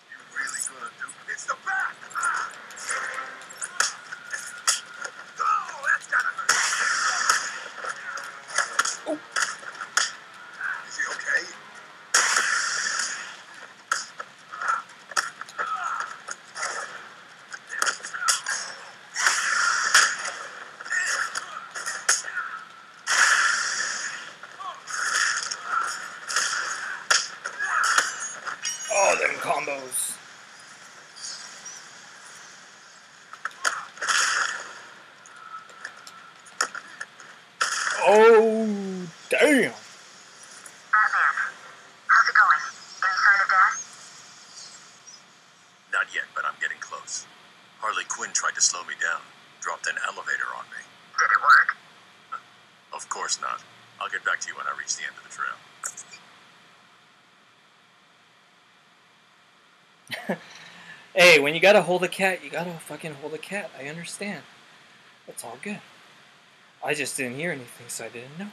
F: You really gonna do it's the back! Oh, that's gotta hurt.
A: Oh.
F: Is he okay?
A: Oh, them combos. Oh, damn.
E: Batman, how's it going? Any sign of Dad?
F: Not yet, but I'm getting close. Harley Quinn tried to slow me down. Dropped an elevator on me.
E: Did it work?
F: Of course not. I'll get back to you when I reach the end of the trail.
A: Hey, when you gotta hold a cat, you gotta fucking hold a cat. I understand. That's all good. I just didn't hear anything, so I didn't know.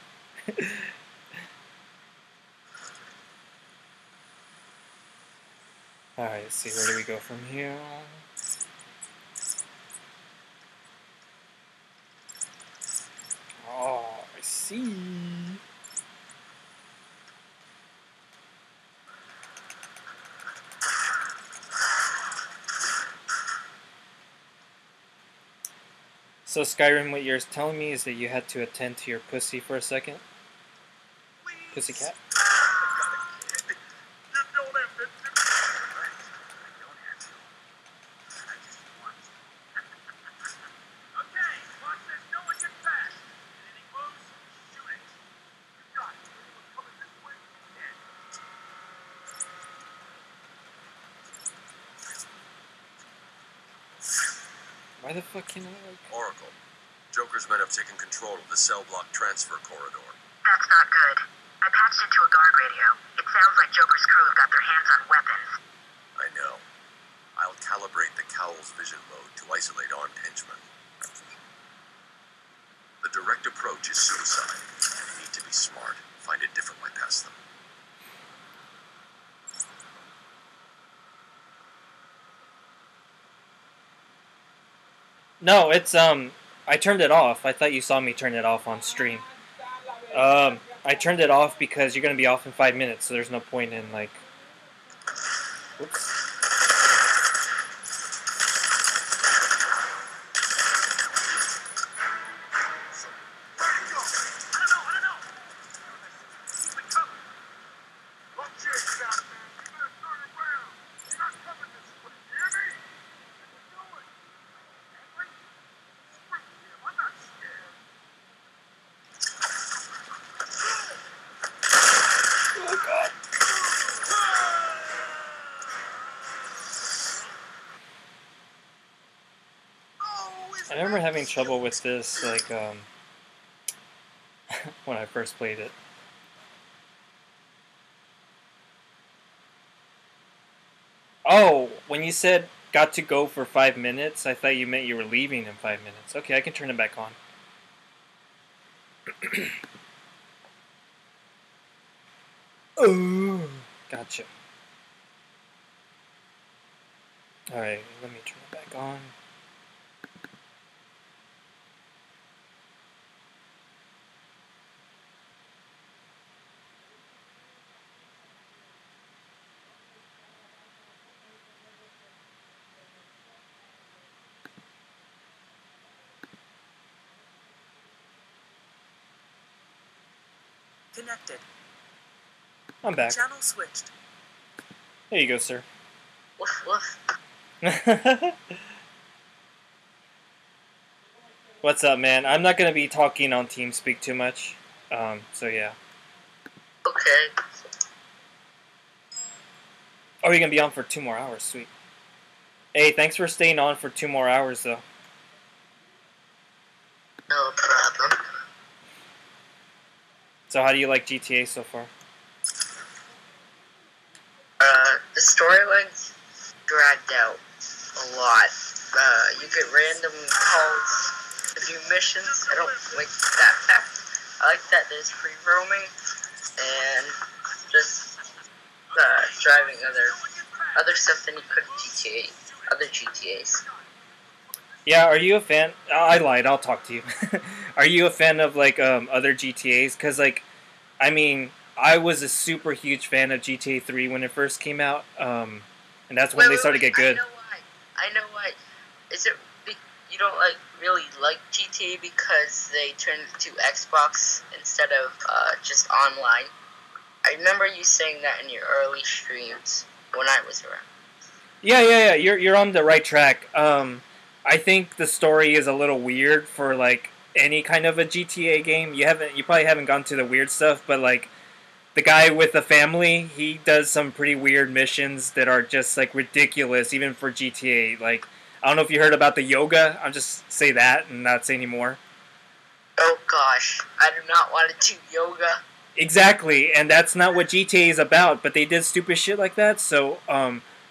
A: Alright, let's see. Where do we go from here? Oh, I see. So Skyrim, what you're telling me is that you had to attend to your pussy for a second? Pussycat?
C: Okay, watch this. No one gets past. Anything moves, shoot it. You got it. Anyone coming this way? Yeah.
A: Why the fuck can I like...
F: Oracle. Joker's men have taken control of the cell block transfer corridor.
E: That's not good. I patched into a guard radio. It sounds like Joker's crew have got their hands on weapons.
F: I know. I'll calibrate the Cowl's vision mode to isolate armed henchmen. The direct approach is suicide. You need to be smart. Find a different way past them.
A: No, it's, I turned it off. I thought you saw me turn it off on stream. I turned it off because you're gonna be off in 5 minutes, so there's no point in, like... Whoops. I remember having trouble with this, like, when I first played it. Oh, when you said got to go for 5 minutes, I thought you meant you were leaving in 5 minutes. Okay, I can turn it back on. Oh, gotcha. Alright, let me turn it back on.
I: Connected.
A: I'm back.
I: Channel switched.
A: There you go, sir.
E: Woof woof.
A: What's up, man? I'm not going to be talking on TeamSpeak too much. So yeah.
E: Okay.
A: Oh, you're going to be on for 2 more hours. Sweet. Hey, thanks for staying on for 2 more hours, though.
E: No problem.
A: So how do you like GTA so far?
E: The storyline's dragged out a lot. You get random calls to do missions. I don't like that fact. I like that there's free roaming and just driving other stuff than you could in other GTAs.
A: Yeah, are you a fan? I lied. I'll talk to you. Are you a fan of like other GTAs? Because like, I mean, I was a super huge fan of GTA 3 when it first came out, and that's when they started to get good.
E: I know why. Is it you don't really like GTA because they turned it to Xbox instead of just online? I remember you saying that in your early streams when I was around.
A: Yeah. You're on the right track. I think the story is a little weird for like any kind of a GTA game. You probably haven't gone to the weird stuff, but like the guy with the family, he does some pretty weird missions that are just like ridiculous, even for GTA. Like I don't know if you heard about the yoga. I'll just say that and not say any more.
E: Oh gosh, I do not want to do yoga.
A: Exactly, and that's not what GTA is about. But they did stupid shit like that, so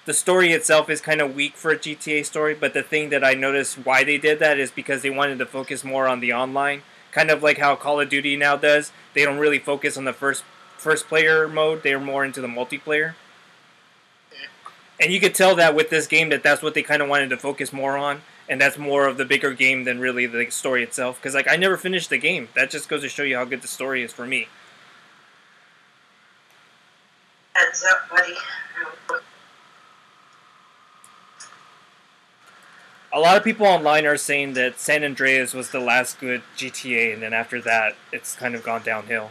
A: the story itself is kind of weak for a GTA story, but the thing that I noticed why they did that is because they wanted to focus more on the online, kind of like how Call of Duty now does. They don't really focus on the first player mode; they're more into the multiplayer. And you could tell that with this game that's what they kind of wanted to focus more on, and that's more of the bigger game than really the story itself. Because like I never finished the game. That just goes to show you how good the story is for me.
E: Heads up, buddy.
A: A lot of people online are saying that San Andreas was the last good GTA, and then after that, it's kind of gone downhill.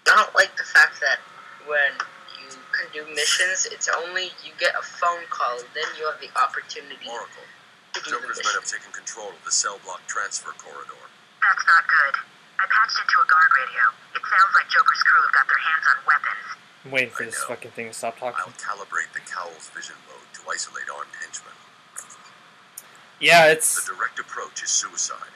E: I don't like the fact that when you can do missions, it's only you get a phone call, then you have the opportunity
F: Oracle,
E: to do
F: Joker's
E: the
F: men
E: mission.
F: have taken control of the cell block transfer corridor.
G: That's not good. I patched into a guard radio. It sounds like Joker's crew have got their hands on weapons.
A: I'm waiting for this fucking thing to stop talking.
F: I'll calibrate the Cowl's vision mode to isolate armed henchmen.
A: Yeah, it's...
F: The direct approach is suicide.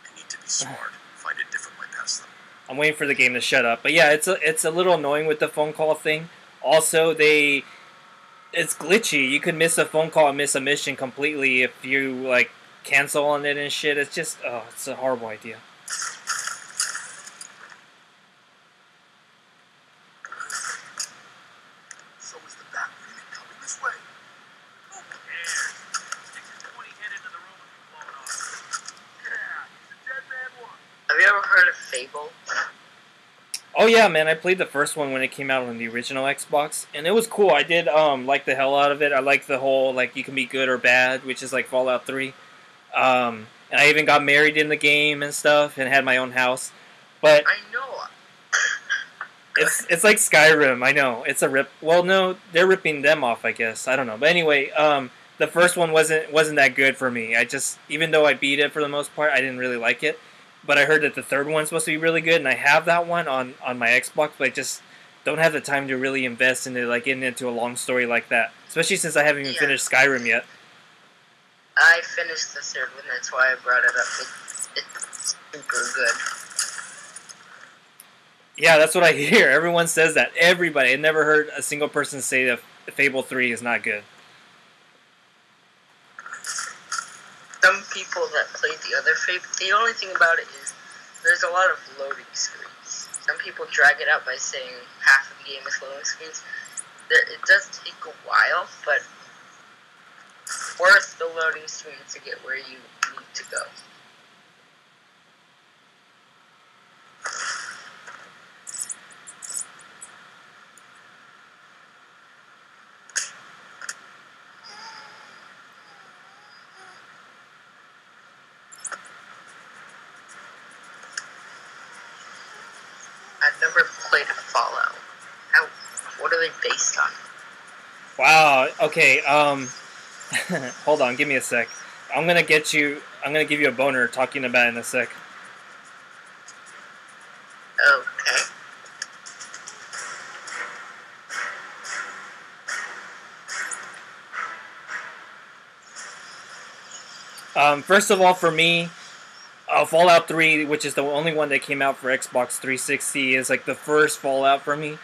F: I need to be smart. Find a different way past them.
A: I'm waiting for the game to shut up. But yeah, it's a little annoying with the phone call thing. Also, it's glitchy. You could miss a phone call and miss a mission completely if you, like, cancel on it and shit. It's just... Oh, it's a horrible idea.
E: Have you ever heard of Fable?
A: Oh yeah, man, I played the first one when it came out on the original Xbox, and it was cool. I did like the hell out of it. I like the whole like you can be good or bad, which is like Fallout 3. And I even got married in the game and stuff, and had my own house. But
E: I know.
A: it's like Skyrim. I know it's a rip. Well, no, they're ripping them off, I guess. I don't know, but anyway, the first one wasn't that good for me. I just even though I beat it for the most part, I didn't really like it. But I heard that the third one's supposed to be really good, and I have that one on my Xbox, but I just don't have the time to really invest into like getting into a long story like that. Especially since I haven't even finished Skyrim yet.
E: finished the third one. That's why I brought it up. It's super good.
A: Yeah, that's what I hear. Everyone says that. Everybody. I never heard a single person say that Fable 3 is not good.
E: Some people that played the other Fable, the only thing about it is there's a lot of loading screens. Some people drag it out by saying half of the game is loading screens. It does take a while, but worth the loading screen to get where you need to go. I've never played a Fallout. What are they based on?
A: Wow. Okay. Hold on. Give me a sec. I'm gonna give you a boner talking about it in a sec.
E: Okay.
A: First of all, for me, Fallout 3, which is the only one that came out for Xbox 360, is like the first Fallout for me.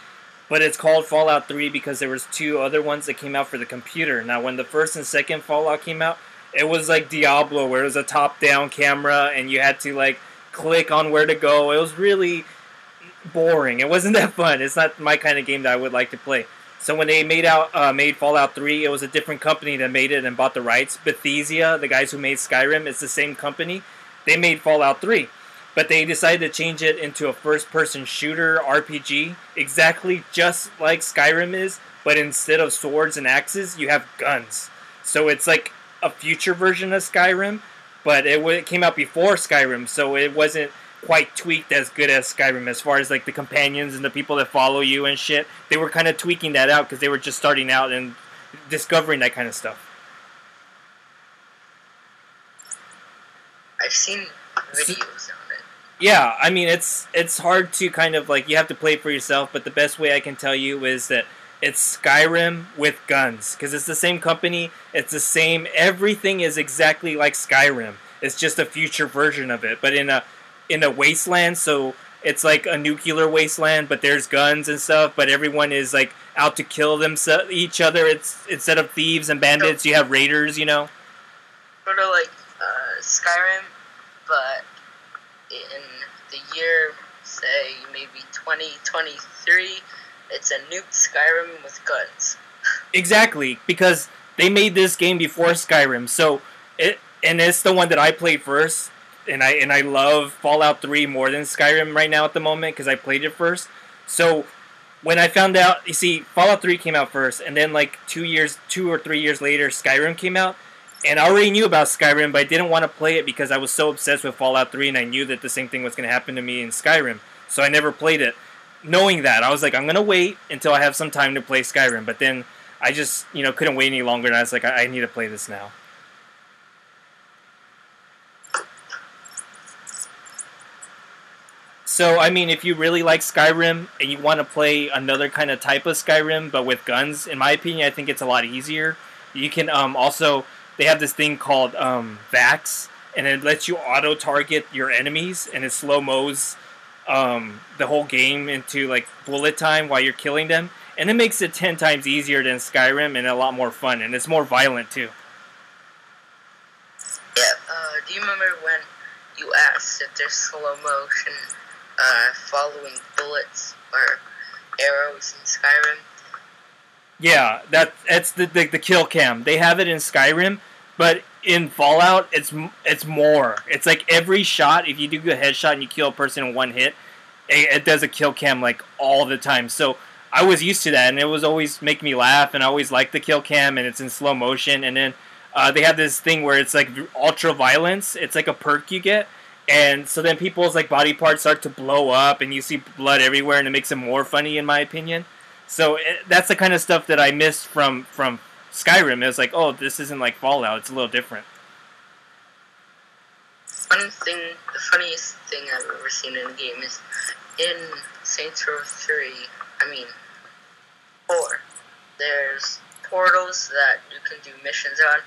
A: But it's called Fallout 3 because there was 2 other ones that came out for the computer. Now, when the first and second Fallout came out, it was like Diablo, where it was a top-down camera and you had to like click on where to go. It was really boring. It wasn't that fun. It's not my kind of game that I would like to play. So when they made Fallout 3, it was a different company that made it and bought the rights. Bethesda, the guys who made Skyrim, it's the same company. They made Fallout 3. But they decided to change it into a first-person shooter RPG, exactly just like Skyrim is, but instead of swords and axes, you have guns. So it's like a future version of Skyrim, but it came out before Skyrim, so it wasn't quite tweaked as good as Skyrim as far as like the companions and the people that follow you and shit. They were kind of tweaking that out because they were just starting out and discovering that kind of stuff.
E: I've seen videos on it.
A: Yeah, I mean it's hard to kind of like, you have to play it for yourself, but the best way I can tell you is that it's Skyrim with guns, because it's the same company, it's the same, everything is exactly like Skyrim. It's just a future version of it, but in a wasteland, so it's like a nuclear wasteland, but there's guns and stuff, but everyone is like out to kill each other. It's instead of thieves and bandits, you have raiders, you know?
E: Sort of like Skyrim, but in the year, say, maybe 2023, it's a nuked Skyrim with guns.
A: Exactly, because they made this game before Skyrim, so it's the one that I played first, and I love Fallout 3 more than Skyrim right now at the moment because I played it first. So when I found out, you see, Fallout 3 came out first, and then like 2 or 3 years later, Skyrim came out. And I already knew about Skyrim, but I didn't want to play it because I was so obsessed with Fallout 3, and I knew that the same thing was going to happen to me in Skyrim. So I never played it. Knowing that, I was like, I'm going to wait until I have some time to play Skyrim. But then I just, couldn't wait any longer, and I was like, I need to play this now. So, I mean, if you really like Skyrim and you want to play another kind of type of Skyrim, but with guns, in my opinion, I think it's a lot easier. You can also... They have this thing called VAX, and it lets you auto-target your enemies, and it slow-mos the whole game into like bullet time while you're killing them. And it makes it 10 times easier than Skyrim and a lot more fun, and it's more violent too.
E: Yeah, do you remember when you asked if there's slow motion following bullets or arrows in Skyrim?
A: Yeah, that's the kill cam. They have it in Skyrim, but in Fallout, it's more. It's like every shot, if you do a headshot and you kill a person in one hit, it does a kill cam like all the time. So I was used to that, and it was always make me laugh, and I always liked the kill cam, and it's in slow motion. And then they have this thing where it's like ultra violence. It's like a perk you get, and so then people's like body parts start to blow up, and you see blood everywhere, and it makes it more funny, in my opinion. So that's the kind of stuff that I missed from Skyrim. It was like, oh, this isn't like Fallout. It's a little different.
E: The funniest thing I've ever seen in a game is in Saints Row 4, there's portals that you can do missions on,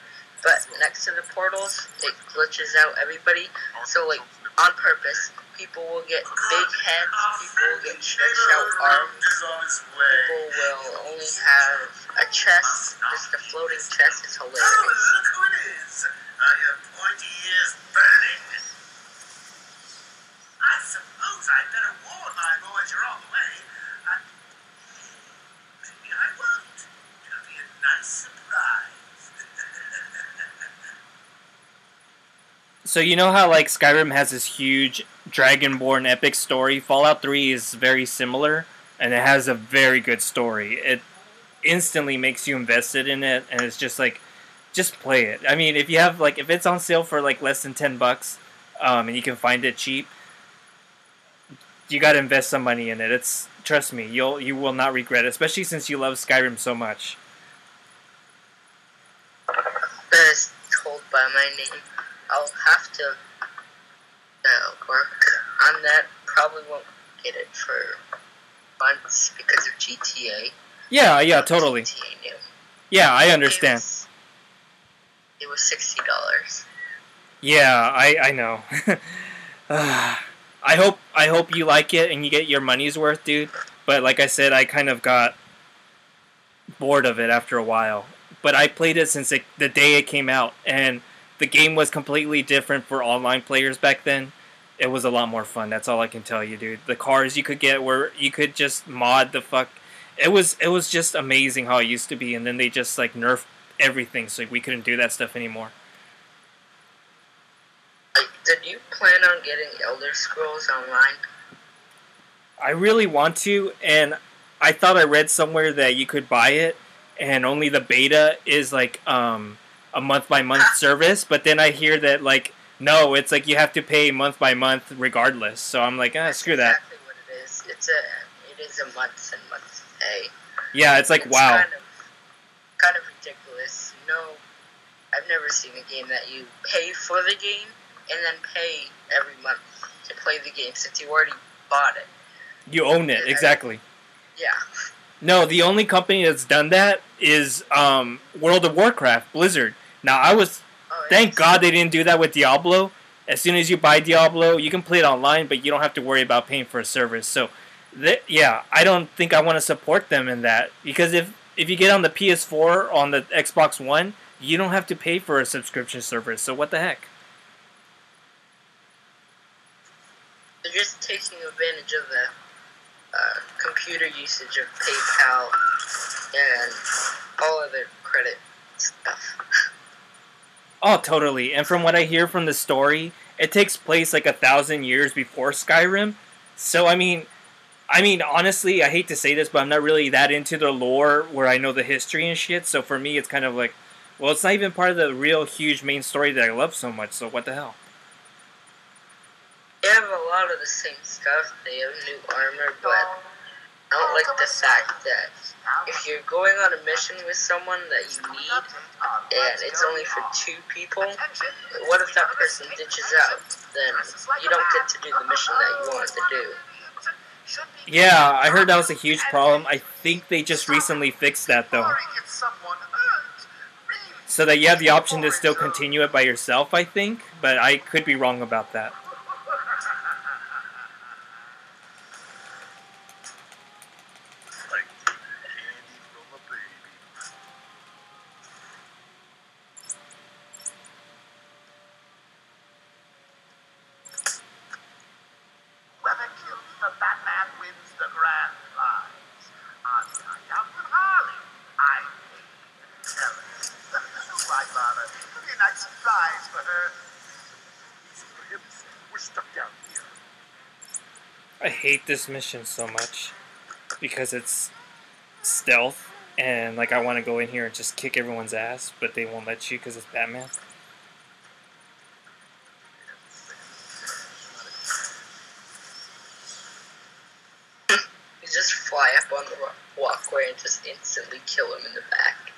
I: but next to the portals, it glitches out everybody. So, like, on purpose, people will get big heads, people will get stretched out arms, people will only have a chest, just a floating chest. It's hilarious.
B: Look who it is! Are your pointy ears burning? I suppose I'd better warn my boys you're on the way. Maybe I won't. It'll be a nice surprise.
A: So you know how like Skyrim has this huge Dragonborn epic story? Fallout 3 is very similar, and it has a very good story. It instantly makes you invested in it, and it's just like, just play it. I mean, if you have like, if it's on sale for like less than $10, and you can find it cheap, you gotta invest some money in it. It's, trust me, you will not regret it, especially since you love Skyrim so much.
I: That is told by my name. I'll have to work on that. Probably won't get it for months because of GTA.
A: Yeah, totally.
I: GTA new.
A: Yeah, I understand.
I: It was $60.
A: Yeah, I know. I hope you like it and you get your money's worth, dude. But like I said, I kind of got bored of it after a while. But I played it since the day it came out, and the game was completely different for online players back then. It was a lot more fun. That's all I can tell you, dude. The cars you could get were, you could just mod the fuck. It was just amazing how it used to be, and then they just like nerfed everything, so we couldn't do that stuff anymore.
I: Did you plan on getting Elder Scrolls Online?
A: I really want to, and I thought I read somewhere that you could buy it, and only the beta is like a month-by-month service, but then I hear that, like, no, it's like you have to pay month by month regardless. So I'm like, screw that.
I: That's exactly what it is. It is a month and month pay.
A: Yeah, it's like, wow.
I: Kind of ridiculous. I've never seen a game that you pay for the game and then pay every month to play the game since you already bought it.
A: You own it, exactly.
I: Yeah.
A: No, the only company that's done that is World of Warcraft, Blizzard. Now, thank God they didn't do that with Diablo. As soon as you buy Diablo, you can play it online, but you don't have to worry about paying for a service. So, yeah, I don't think I want to support them in that. Because if you get on the PS4, on the Xbox One, you don't have to pay for a subscription service. So what the heck?
I: They're just taking advantage of the computer usage of PayPal and all other credit stuff.
A: Oh, totally. And from what I hear from the story, it takes place like 1,000 years before Skyrim. So, I mean, honestly, I hate to say this, but I'm not really that into the lore where I know the history and shit. So for me, it's kind of like, well, it's not even part of the real huge main story that I love so much. So what the hell?
I: They have a lot of the same stuff. They have new armor, but I don't like the fact that if you're going on a mission with someone that you need, and it's only for 2 people, what if that person ditches out? Then you don't get to do the mission that you wanted to do.
A: Yeah, I heard that was a huge problem. I think they just recently fixed that, though. So that you have the option to still continue it by yourself, I think. But I could be wrong about that. I hate this mission so much because it's stealth and like I want to go in here and just kick everyone's ass, but they won't let you because it's Batman.
I: You just fly up on the walkway and just instantly kill him in the back.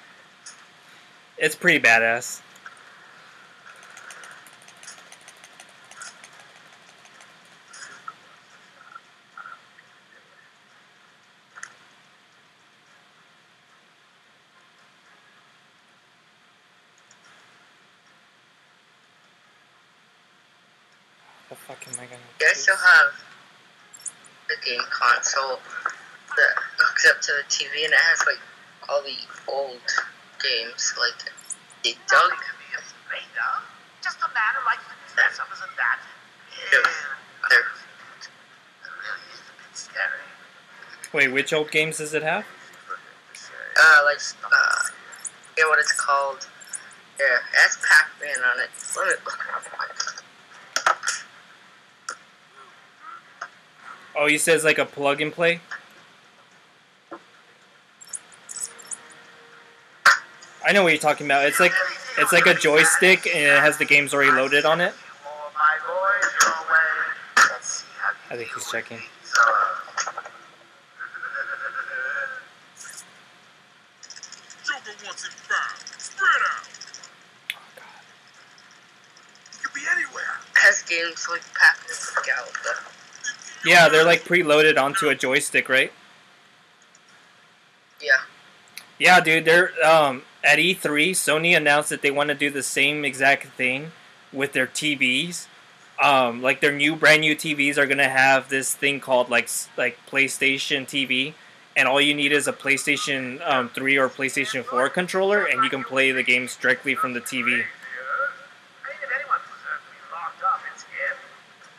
A: It's pretty badass. The fuck am I gonna
I: I still have the game console that hooks up to the TV and it has like all the old games, like Dig Dug.
B: Just a man who likes to dress up as a bat.
I: There.
B: It really is a bit scary.
A: Wait, which old games does it have?
I: Yeah, what it's called. Yeah, it has Pac-Man on it. Let me look it up.
A: Oh, he says like a plug and play? I know what you're talking about. It's like a joystick and it has the games already loaded on it. I think he's checking.
C: Joker wants him found. Spread out.
A: Oh god.
C: He could be anywhere.
I: It has games like Pac-Man and Galaga.
A: Yeah, they're like preloaded onto a joystick, right?
I: Yeah.
A: Yeah, dude, they're at E3, Sony announced that they want to do the same exact thing with their TVs. Like their brand new TVs are gonna have this thing called like PlayStation TV, and all you need is a PlayStation 3 or PlayStation 4 controller, and you can play the games directly from the TV.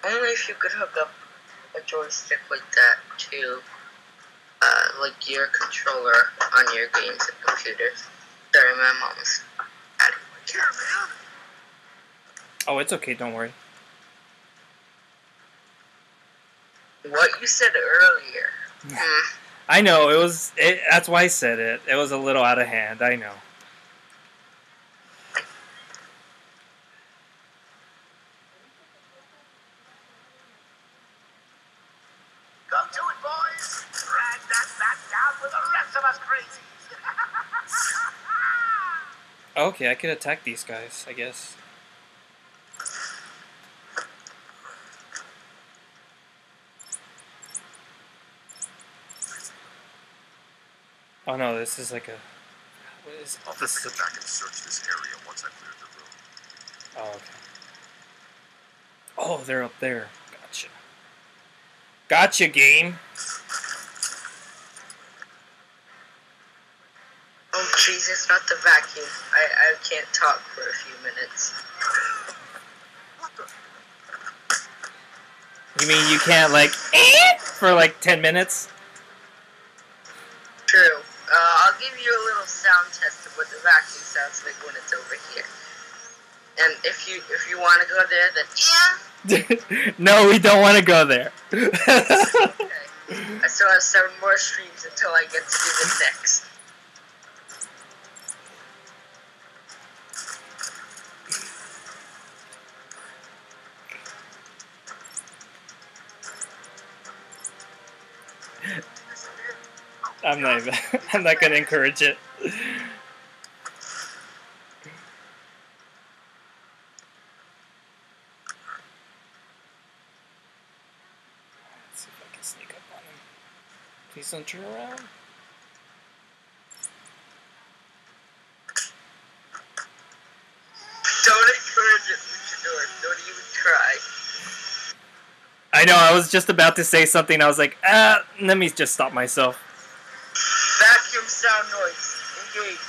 I: Only if you could hook up a joystick like that to like your controller on your games and computers. Sorry, my mom's at it.
A: Oh, it's okay, don't worry.
I: What you said earlier.
A: I know, that's why I said it. It was a little out of hand, I know.
B: Go to it, boys. Drag that back down with the rest of us crazies.
A: Okay, I could attack these guys, I guess. Oh no, this is like a... What is
F: I'll have
A: this?
F: to come back and search this area once I've cleared the room.
A: Oh, okay. Oh, they're up there. Gotcha. Gotcha, game.
I: Oh, jeez, it's not the vacuum. I can't talk for a few minutes.
A: You mean you can't, like, for like 10 minutes?
I: True. I'll give you a little sound test of what the vacuum sounds like when it's over here. And if you want to go there, then yeah.
A: No, we don't want to go there.
I: Okay. I still have 7 more streams until I get to do the next.
A: I'm not gonna encourage it. Let's see if I can sneak up on him. Please don't turn around.
I: Don't encourage it, Luchador. Don't even try.
A: I know, I was just about to say something. I was like, let me just stop myself.
I: Vacuum sound noise. Engage.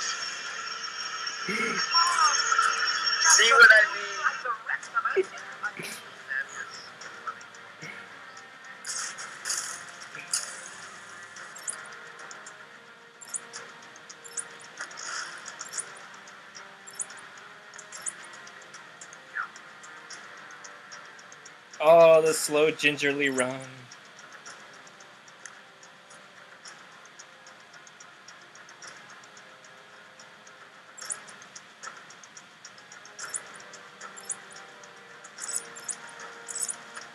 I: See what I mean?
A: Oh, the slow, gingerly run.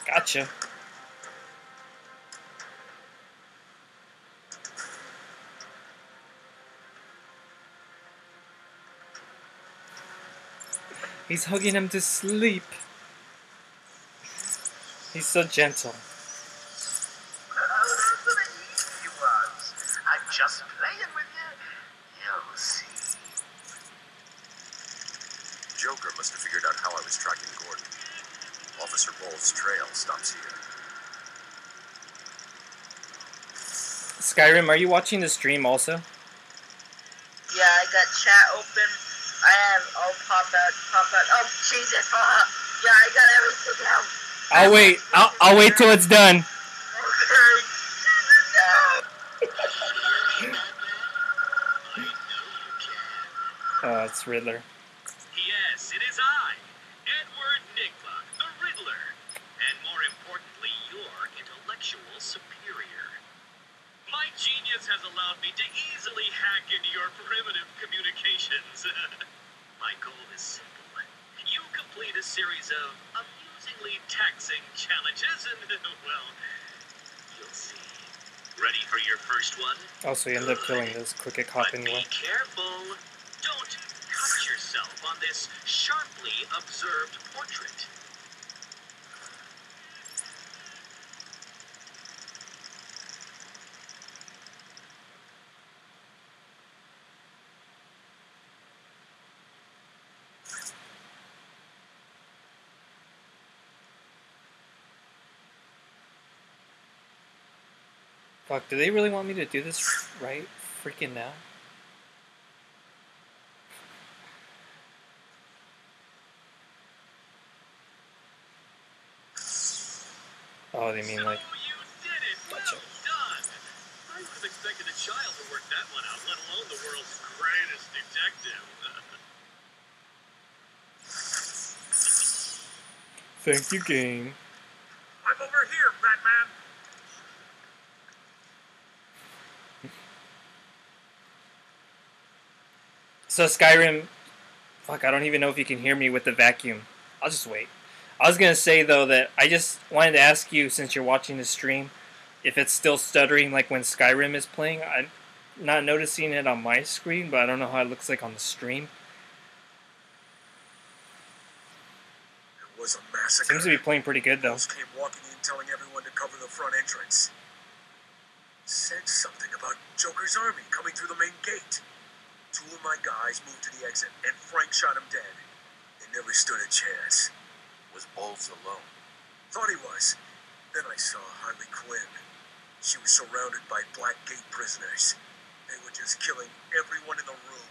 A: Gotcha. He's hugging him to sleep. He's so gentle.
B: He was. I'm just playing with you. You'll see.
F: Joker must have figured out how I was tracking Gordon.
C: Officer Bowles' trail stops here.
A: Skyrim, are you watching the stream also?
I: Yeah, I got chat open. I have pop out. Oh Jesus! Yeah, I got everything now.
A: I'll wait. I'll wait till it's done.
I: Okay.
A: Oh, it's Riddler.
J: Yes, it is I, Edward Nigma, the Riddler, and more importantly, your intellectual superior. My genius has allowed me to easily hack into your primitive communications. My goal is simple. You complete a series of amusingly taxing challenges, and, well, you'll see. Ready for your first one?
A: Also, you end up killing this crooked cop
J: But
A: anyway.
J: be careful. Don't cut yourself on this sharply observed portrait.
A: Fuck, do they really want me to do this right freaking now? Oh, they mean like...
J: So you did it! Well done! I would have expected a child to work that one out, let alone the world's greatest detective.
A: Thank you, game.
C: I'm over here, Batman!
A: So Skyrim... Fuck, I don't even know if you can hear me with the vacuum. I'll just wait. I was gonna say, though, that I just wanted to ask you, since you're watching the stream, if it's still stuttering like when Skyrim is playing. I'm not noticing it on my screen, but I don't know how it looks like on the stream.
C: It was a massacre.
A: Seems to be playing pretty good, though.
C: Bowles came walking in telling everyone to cover the front entrance. Said something about Joker's army coming through the main gate. Two of my guys moved to the exit, and Frank shot him dead. They never stood a chance. Was Bowles alone? Thought he was. Then I saw Harley Quinn. She was surrounded by Black Gate prisoners. They were just killing everyone in the room.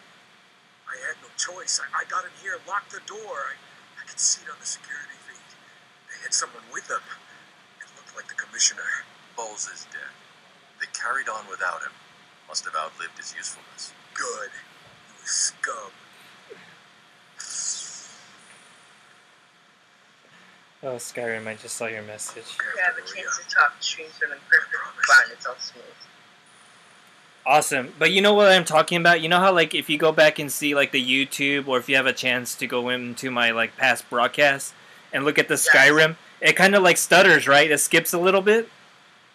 C: I had no choice. I got in here, locked the door. I could see it on the security feed. They had someone with them. It looked like the commissioner.
F: Bowles is dead. They carried on without him. Must have outlived his usefulness.
C: Good. He was scum.
A: Oh, Skyrim, I just saw your message.
I: You have a chance to talk streams when I'm perfect. Fine, it's all smooth.
A: Awesome. But you know what I'm talking about? You know how, like, if you go back and see, like, the YouTube, or if you have a chance to go into my, like, past broadcasts and look at the Skyrim, it kind of, like, stutters, right? It skips a little bit.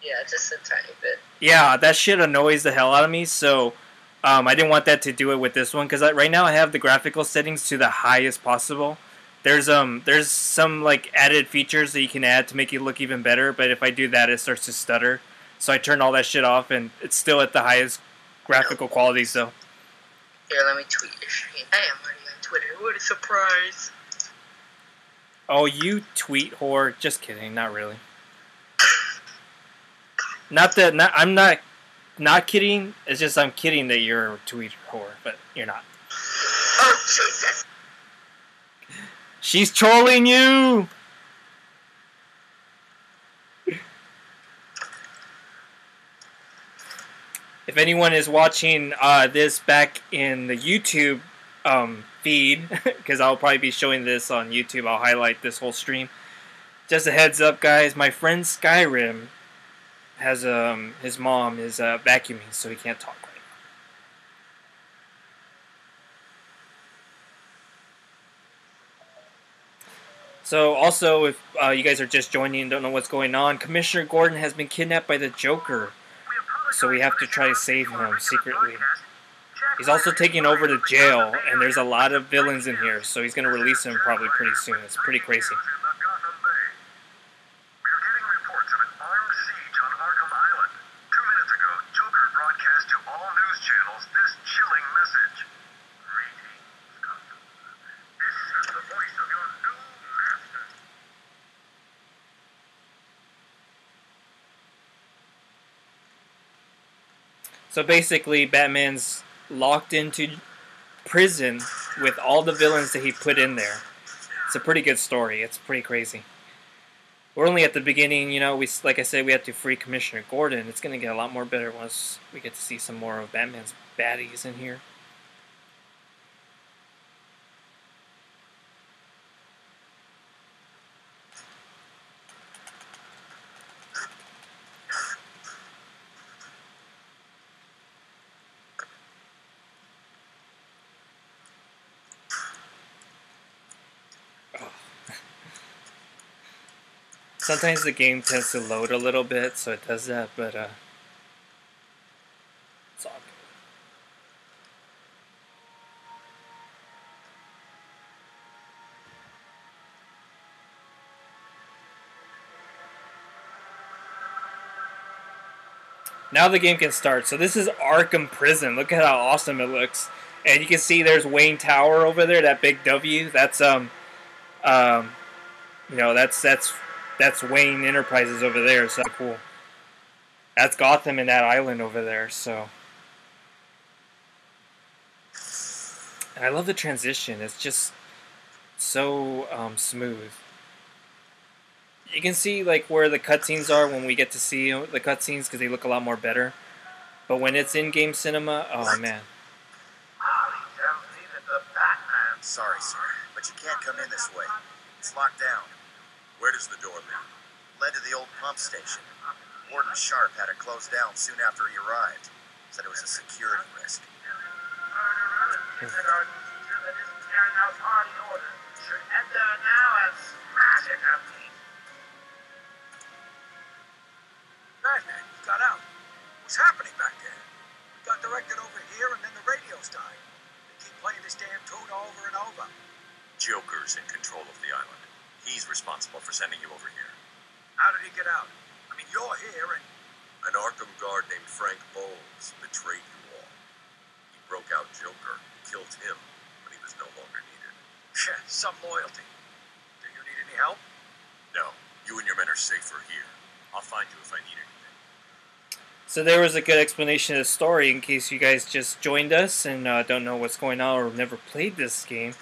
I: Yeah, just a tiny bit.
A: Yeah, that shit annoys the hell out of me, so I didn't want that to do it with this one, because right now I have the graphical settings to the highest possible. There's some, like, added features that you can add to make it look even better, but if I do that, it starts to stutter. So I turn all that shit off, and it's still at the highest graphical quality, so...
I: Here, let me tweet your stream. I am already on Twitter. What a surprise.
A: Oh, you tweet whore. Just kidding, not really. Not that... I'm not kidding. It's just I'm kidding that you're a tweet whore, but you're not.
I: Oh, Jesus!
A: She's trolling you! If anyone is watching this back in the YouTube feed, because I'll probably be showing this on YouTube, I'll highlight this whole stream. Just a heads up, guys, my friend Skyrim has his mom is vacuuming, so he can't talk right now. So also, if you guys are just joining and don't know what's going on, Commissioner Gordon has been kidnapped by the Joker. So we have to try to save him secretly. He's also taking over the jail, and there's a lot of villains in here, so he's going to release him probably pretty soon. It's pretty crazy.
C: We're getting reports of an armed siege on Arkham Island. 2 minutes ago, Joker broadcast to all news channels this chilling message. Greetings, Gotham. This is the voice of your new master.
A: So basically, Batman's locked into prison with all the villains that he put in there. It's a pretty good story. It's pretty crazy. We're only at the beginning, you know. Like I said, we have to free Commissioner Gordon. It's gonna get a lot more better once we get to see some more of Batman's baddies in here. Sometimes the game tends to load a little bit, so it does that, but it's all good. Now the game can start. So this is Arkham Prison. Look at how awesome it looks. And you can see there's Wayne Tower over there, that big W. That's you know, that's Wayne Enterprises over there, so cool. That's Gotham and that island over there, so. And I love the transition. It's just so smooth. You can see like where the cutscenes are when we get to see the cutscenes because they look a lot more better. But when it's in-game cinema, oh man.
H: Sorry, sir, but you can't come in this way. It's locked down.
F: Where does the door lead?
H: Led to the old pump station. Warden Sharp had it closed down soon after he arrived. Said it was a security risk.
C: Batman, you got out. What's happening back there? We got directed over here and then the radios died. They keep playing this damn tune over and over.
F: Joker's in control of the island. He's responsible for sending you over here.
C: How did he get out? I mean, you're here and...
F: An Arkham guard named Frank Bowles betrayed you all. He broke out Joker, killed him when he was no longer needed.
C: Some loyalty. Do you need any help?
F: No, you and your men are safer here. I'll find you if I need anything.
A: So there was a good explanation of the story in case you guys just joined us and don't know what's going on or never played this game.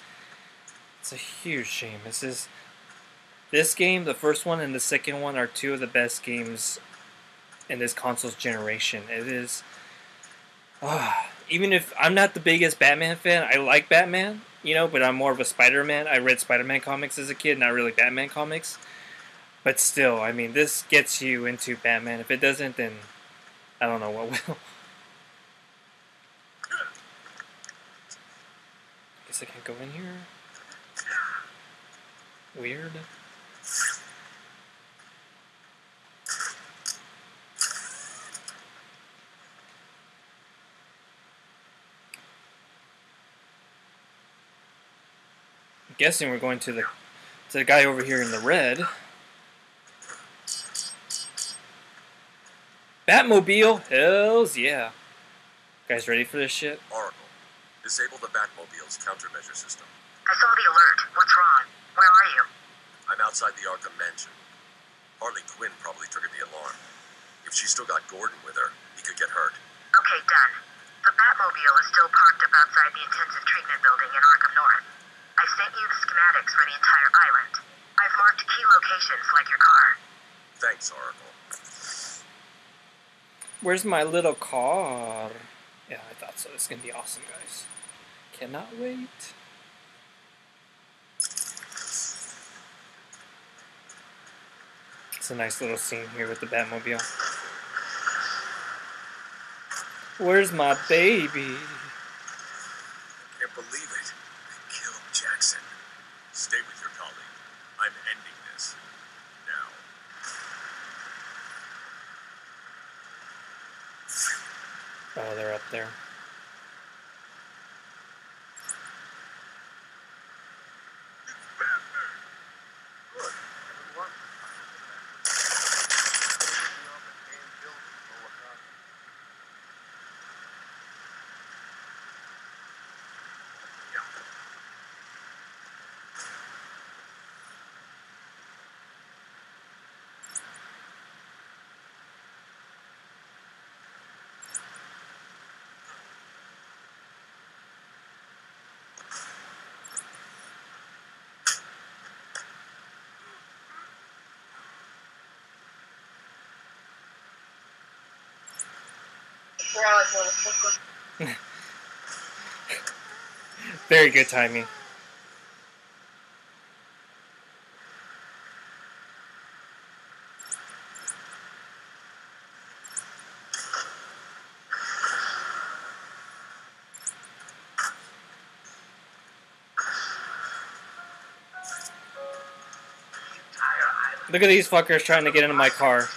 A: It's a huge shame. This game, the first one and the second one, are two of the best games in this console's generation. It is... even if I'm not the biggest Batman fan, I like Batman, you know, but I'm more of a Spider-Man. I read Spider-Man comics as a kid, not really Batman comics. But still, I mean, this gets you into Batman. If it doesn't, then I don't know what will. Guess I can't go in here. Weird. I'm guessing we're going to the guy over here in the red. Batmobile? Hells yeah. Guys ready for this shit?
F: Oracle, disable the Batmobile's countermeasure system.
E: I saw the alert. What's wrong? Where are you?
F: I'm outside the Arkham mansion. Harley Quinn probably triggered the alarm. If she's still got Gordon with her, he could get hurt.
E: Okay, done. The Batmobile is still parked up outside the intensive treatment building in Arkham North. I sent you the schematics for the entire island. I've marked key locations like your car.
F: Thanks, Oracle.
A: Where's my little car? Yeah, I thought so. This is going to be awesome, guys. Cannot wait. It's a nice little scene here with the Batmobile. Where's my baby?
F: Can't believe it. They killed Jackson. Stay with your colleague. I'm ending this. Now.
A: Oh, they're up there.
I: surprise, motherfucker.
A: Very good timing. Look at these fuckers trying to get into my car.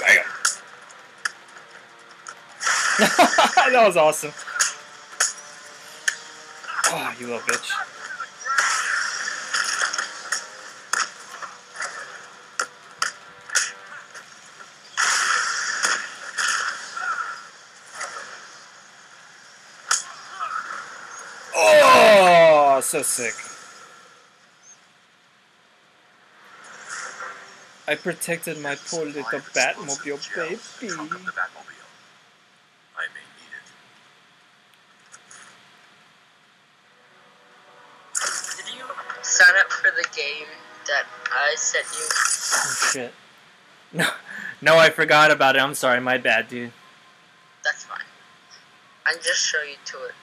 A: Bam. That was awesome. Oh, you little bitch. Oh, so sick. I protected my poor little Batmobile, baby.
F: The Batmobile. I may need it.
I: Did you sign up for the game that I sent you?
A: Oh shit. No, I forgot about it. I'm sorry, my bad, dude.
I: That's fine. I can just show you to it.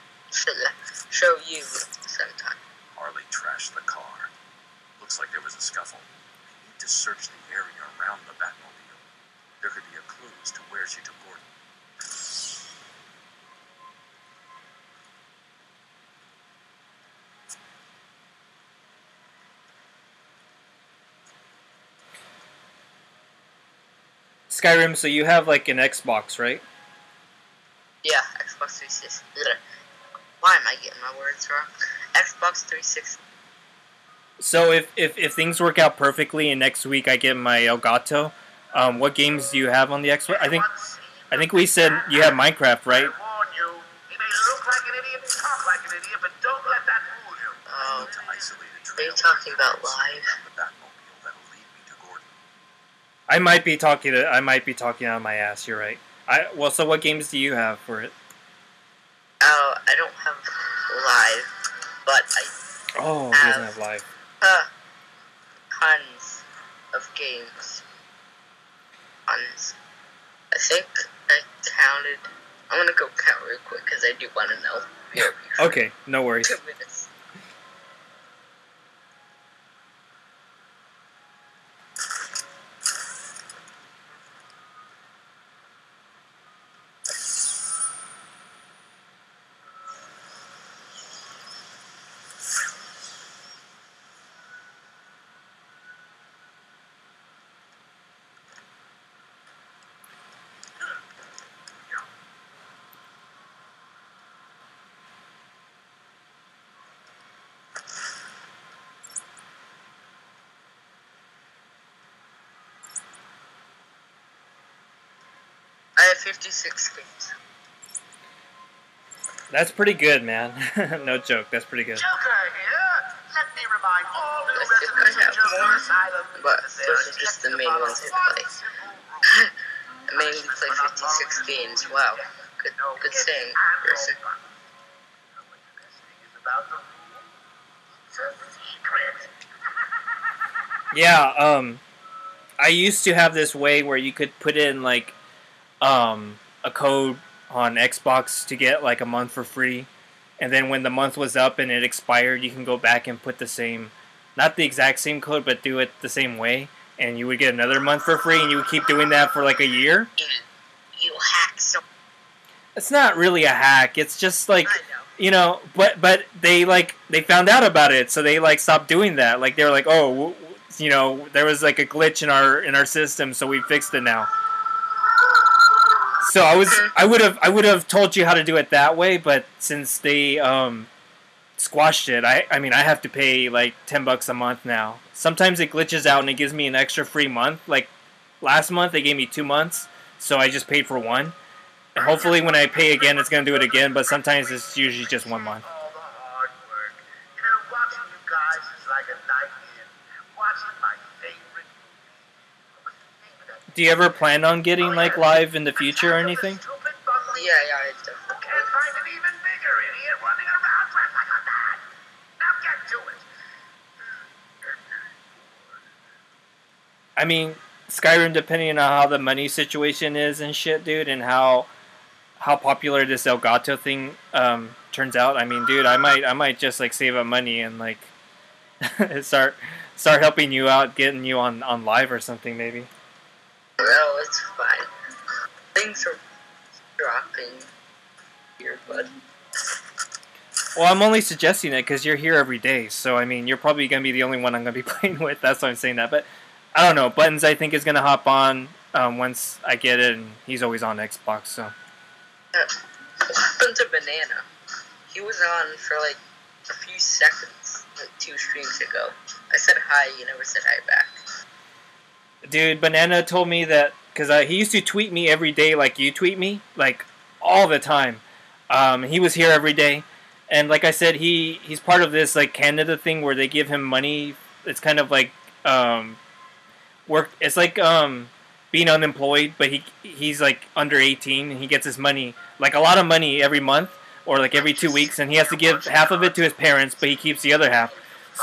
I: Show you sometime.
F: Harley trashed the car. Looks like there was a scuffle. We need to search the area around the Batmobile. There could be a clue as to where she took Gordon.
A: Skyrim, so you have like an Xbox, right?
I: Yeah, Xbox 360. Why am I getting my words wrong? Xbox 360.
A: So if things work out perfectly and next week I get my Elgato, what games do you have on the Xbox? I think we said you have Minecraft, right?
B: I warn you, he may look like an idiot, talk like an idiot, but don't let that fool you.
I: Oh,
F: To isolate a
I: are
F: trail
I: you talking about live?
F: the Batmobile that'll lead me to Gordon.
A: I might be talking out of my ass. You're right. So what games do you have for it?
I: Oh, I don't have live, but
A: Oh, he doesn't have live.
I: Tons of games. Tons. I think I counted. I'm gonna go count real quick because I do want to know.
A: Okay, no worries.
I: 2 minutes. I have 56 games.
A: That's pretty good, man. No joke. That's pretty good.
B: Joker here. Let me remind all new
I: I think I
B: residents of
I: have
B: Joker
I: more,
B: Asylum
I: but
B: that there
I: those
B: is
I: are just the
B: yet to
I: main
B: follow
I: ones I
B: one
I: play.
B: simple rule.
I: I mainly play 56 games. Wow. Good saying, person.
B: You know what the best thing is about the rule? It's a secret.
A: Yeah. I used to have this way where you could put in like a code on Xbox to get like a month for free, and then when the month was up and it expired, you can go back and put the same, not the exact same code, but do it the same way, and you would get another month for free, and you would keep doing that for like a year.
I: You hack some.
A: It's not really a hack. It's just like,
I: I know.
A: you know, but they found out about it, so they like stopped doing that. Like they were like, oh, you know, there was like a glitch in our system, so we fixed it now. So I would have told you how to do it that way, but since they squashed it, I mean I have to pay like $10 a month now. Sometimes it glitches out and it gives me an extra free month. Like last month they gave me 2 months, so I just paid for one. And hopefully when I pay again, it's gonna do it again. But sometimes it's usually just 1 month.
B: All the hard work. You know, watching you guys is like a night in. Watching my favorite movie. What was the name of that
A: Do you ever plan on getting like live in the future or anything?
I: Yeah, it's definitely.
B: Can't find an even bigger idiot running around dressed like a man. Now get to it.
A: I mean, Skyrim, depending on how the money situation is and shit, dude, and how popular this Elgato thing turns out. I mean, dude, I might just like save up money and like start helping you out, getting you on live or something, maybe.
I: No, it's fine. Things are dropping here, bud.
A: Well, I'm only suggesting it because you're here every day, so I mean, you're probably gonna be the only one I'm gonna be playing with. That's why I'm saying that. But I don't know. Buttons, I think, is gonna hop on once I get it, and he's always on Xbox. So
I: Happened to Banana. He was on for like a few seconds, like 2 streams ago. I said hi, you never said hi back.
A: dude, Banana told me that because he used to tweet me every day, like you tweet me, like all the time. He was here every day, and like I said, he's part of this like Canada thing where they give him money. It's kind of like work. It's like being unemployed, but he's like under 18 and he gets his money, like a lot of money every month or like every 2 weeks, and he has to give half of it to his parents, but he keeps the other half.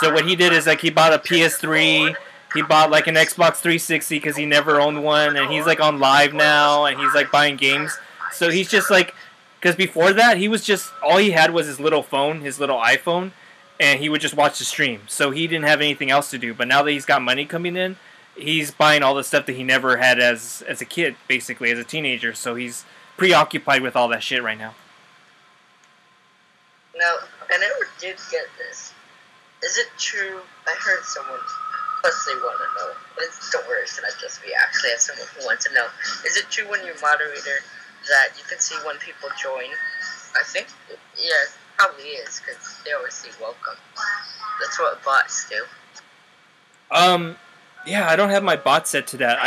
A: So what he did is like he bought a PS3. He bought like an Xbox 360 because he never owned one, and he's like on live now, and he's like buying games. So he's just like, because before that he was just all he had was his little phone, his little iPhone, and he would just watch the stream. So he didn't have anything else to do. But now that he's got money coming in, he's buying all the stuff that he never had as a kid, basically as a teenager. So he's preoccupied with all that shit right now.
I: Now, I never did get this. Is it true? I heard someone. Plus, they want to know. Don't worry, it's not just me. I actually have someone who wants to know. Is it true when you're moderator that you can see when people join? I think, yeah, it probably is, because they always say welcome. That's what bots do.
A: Yeah, I don't have my bot set to that.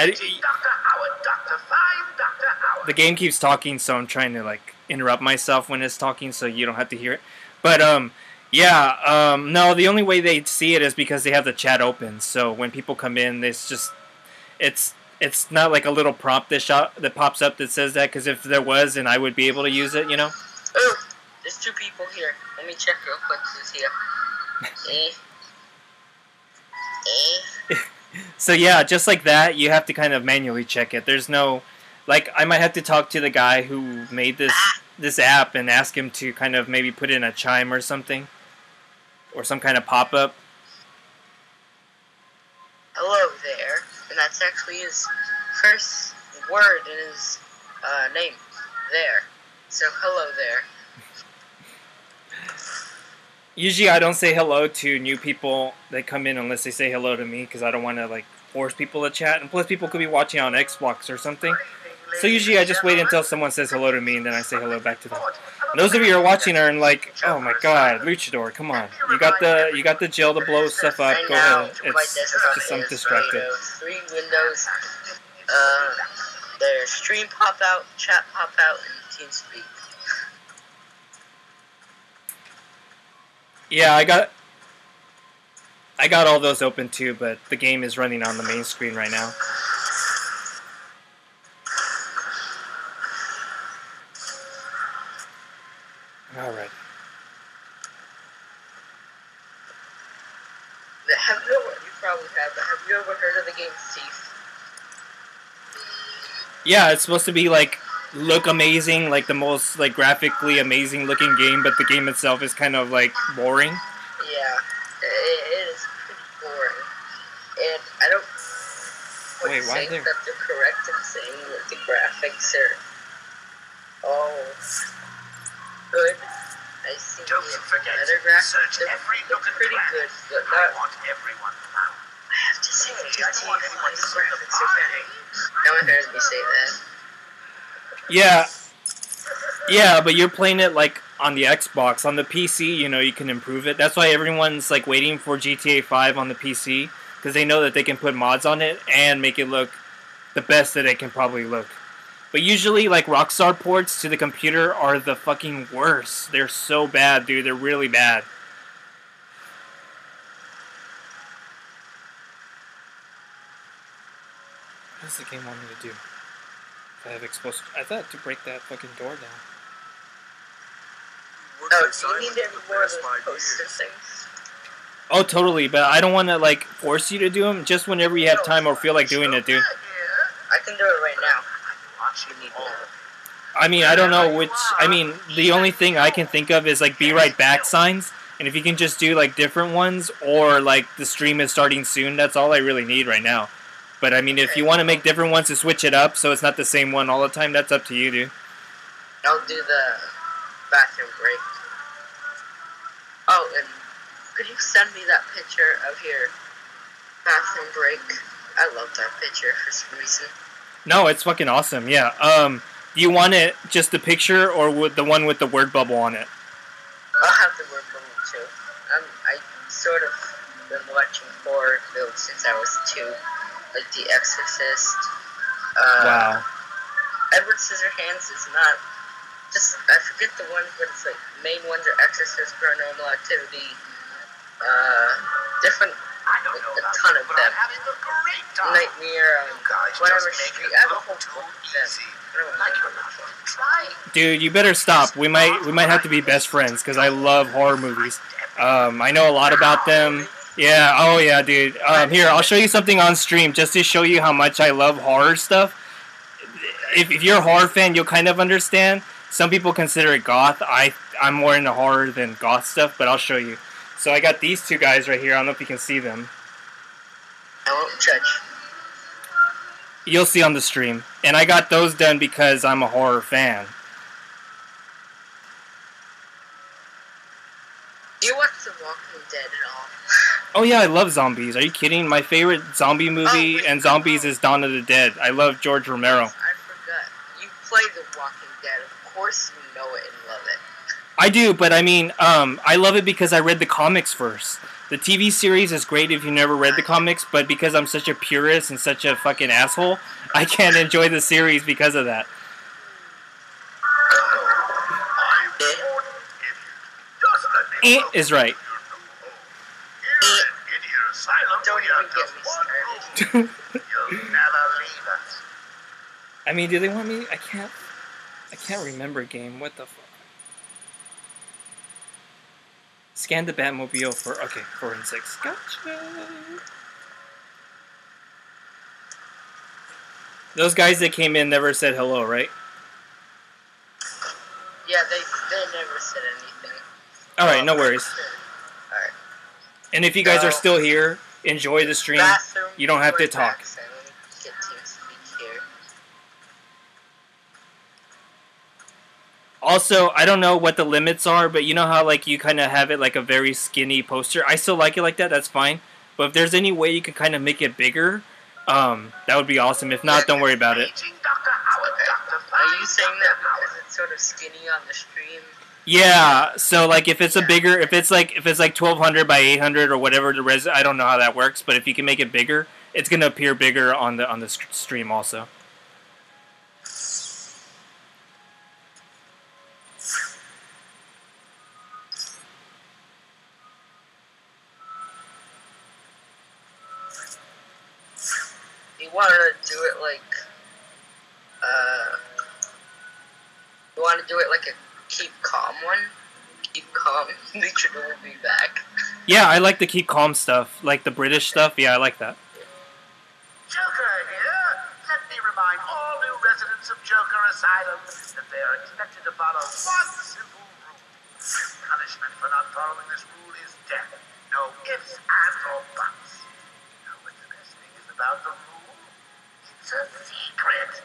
A: The game keeps talking, so I'm trying to like interrupt myself when it's talking, so you don't have to hear it. But yeah, no, the only way they see it is because they have the chat open. So when people come in, it's not like a little prompt that pops up that says that. Because if there was, then I would be able to use it, you know.
I: Oh, there's 2 people here. Let me check real quick who's here.
A: So yeah, just like that, you have to kind of manually check it. There's no, like, I might have to talk to the guy who made this app and ask him to kind of maybe put in a chime or something, or some kind of pop-up.
I: Hello there, and that's actually his first word in his name. There. So hello there.
A: Usually I don't say hello to new people that come in unless they say hello to me, because I don't want to like force people to chat, and plus people could be watching on Xbox or something. So usually I just wait until someone says hello to me and then I say hello back to them. And those of you who are watching are like, oh my god, Luchador, come on. You got the gel to blow stuff up, go ahead. It's just I'm distracted.
I: 3 windows. There's stream pop out, chat pop out, and TeamSpeak.
A: Yeah, I got all those open too, but the game is running on the main screen right now. Alright.
I: You probably have, but have you ever heard of the game Thief?
A: Yeah, it's supposed to be like look amazing, like the most like graphically amazing looking game, but the game itself is kind of like boring.
I: Yeah, it is pretty boring, and I don't.
A: Wait, why
I: think that they're correct in saying that the graphics are all good. I see
B: Don't forget,
I: other graphics.
B: search every
I: They're
B: nook and
I: pretty
B: cranny.
I: good, but
B: I
I: not.
B: want everyone to know.
I: I have to say,
B: I don't want anyone to sort of
I: graphics are better. No one heard me say that.
A: Yeah, but you're playing it like on the Xbox. On the PC, you know, you can improve it. That's why everyone's like waiting for GTA 5 on the PC, because they know that they can put mods on it and make it look the best that it can probably look. But usually, like, Rockstar ports to the computer are the fucking worst. They're so bad, dude. They're really bad. What's the game want me to do? If I have exposed... I thought to break that fucking door down.
I: Oh, do you need any more of those poster things?
A: Oh, totally, but I don't want to, like, force you to do them. Just whenever you have time or feel like doing it, dude.
I: I can do it right now. You need more.
A: I mean, I don't know which... I mean, the only thing I can think of is, like, be right back signs. And if you can just do, like, different ones, or, like, the stream is starting soon, that's all I really need right now. But, I mean, if you want to make different ones to switch it up so it's not the same one all the time, that's up to you, dude.
I: I'll do the bathroom break. Oh, and could you send me that picture of your bathroom break? I love that picture for some reason.
A: No, it's fucking awesome, yeah. Do you want it just the picture or with the one with the word bubble on it?
I: I'll have the word bubble too. I sort of been watching horror films since I was 2. Like The Exorcist.
A: Wow.
I: Edward Scissorhands is not... Just, I forget the ones, but it's like, main ones are Exorcist, Paranormal Activity, different, like, a ton of them. Nightmare, whatever street, I have a whole book of them. I don't remember.
A: Dude, you better stop. We might have to be best friends, because I love horror movies. I know a lot about them. Yeah, oh yeah, dude. Here, I'll show you something on stream, just to show you how much I love horror stuff. If you're a horror fan, you'll kind of understand. Some people consider it goth. I'm more into horror than goth stuff, but I'll show you. So I got these two guys right here. I don't know if you can see them.
I: I won't judge.
A: You'll see on the stream. And I got those done because I'm a horror fan.
I: Do you watch The Walking Dead at all?
A: Oh yeah, I love zombies. Are you kidding? My favorite zombie movie and zombies is Dawn of the Dead. I love George Romero.
I: I forgot. You play The Walking Dead. Of course you know it and love it.
A: I do, but I mean, I love it because I read the comics first. The TV series is great if you never read the comics, but because I'm such a purist and such a fucking asshole, I can't enjoy the series because of that. Is right.
I: Don't even get me started.
A: I mean, do they want me? I can't remember game. What the fuck? Scan the Batmobile for, okay, forensics. Gotcha. Those guys that came in never said hello, right?
I: Yeah, they never said anything.
A: Alright, no worries.
I: Alright.
A: And if you guys are still here, enjoy the stream. You don't have to talk.
I: Get TeamSpeak here.
A: Also, I don't know what the limits are, but you know how like you kind of have it like a very skinny poster? I still like it like that, that's fine. But if there's any way you could kind of make it bigger, that would be awesome. If not, don't worry about it.
I: Are you saying that because it's sort of skinny on the stream?
A: Yeah, so like if it's a bigger, if it's like 1200 by 800 or whatever the res, I don't know how that works, but if you can make it bigger, it's gonna appear bigger on the stream also.
I: You want to do it like, you want to do it like a keep calm one? Keep calm, nature will be back.
A: Yeah, I like the keep calm stuff, like the British stuff. Yeah, I like that.
B: Joker here. Let me remind all new residents of Joker Asylum that they are expected to follow one simple rule. Punishment for not following this rule is death. No ifs, ands, or buts. Now, what the best thing is about the rule? It's a secret.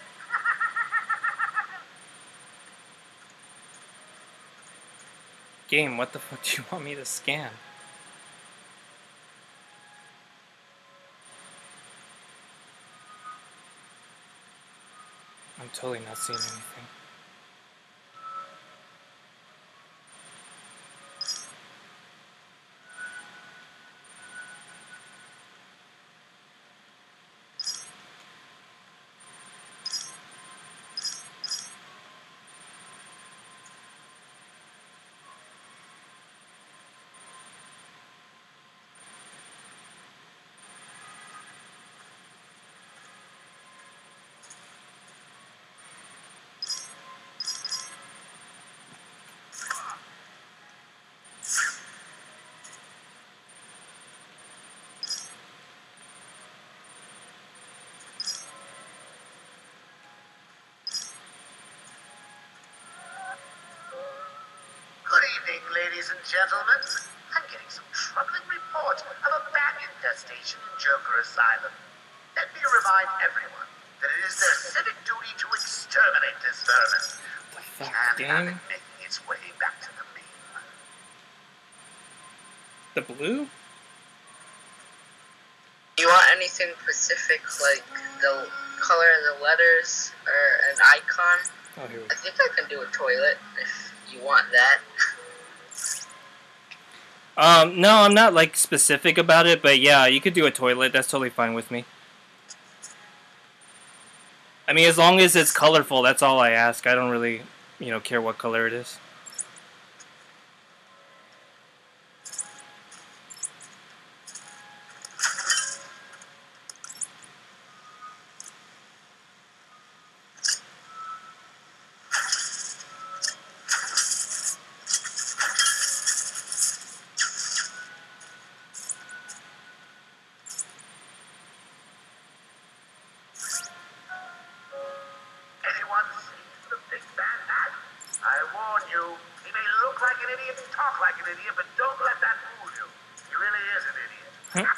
A: Game, what the fuck do you want me to scan? I'm totally not seeing anything.
B: evening, ladies and gentlemen. I'm getting some troubling reports of a bat infestation in Joker Asylum. Let me remind everyone that it is their civic duty to exterminate this vermin. We can't have it making its way back to the mainland.
A: The blue?
I: Do you want anything specific, like the color of the letters or an icon?
A: Oh, here we
I: I
A: go.
I: think I can do a toilet if you want that.
A: No, I'm not like specific about it, but yeah, you could do a toilet. That's totally fine with me. I mean, as long as it's colorful, that's all I ask. I don't really, care what color it is.
B: Anyone seen the big bad hat? I warn you, he may look like an idiot and talk like an idiot, but don't let that fool you. He really is an idiot.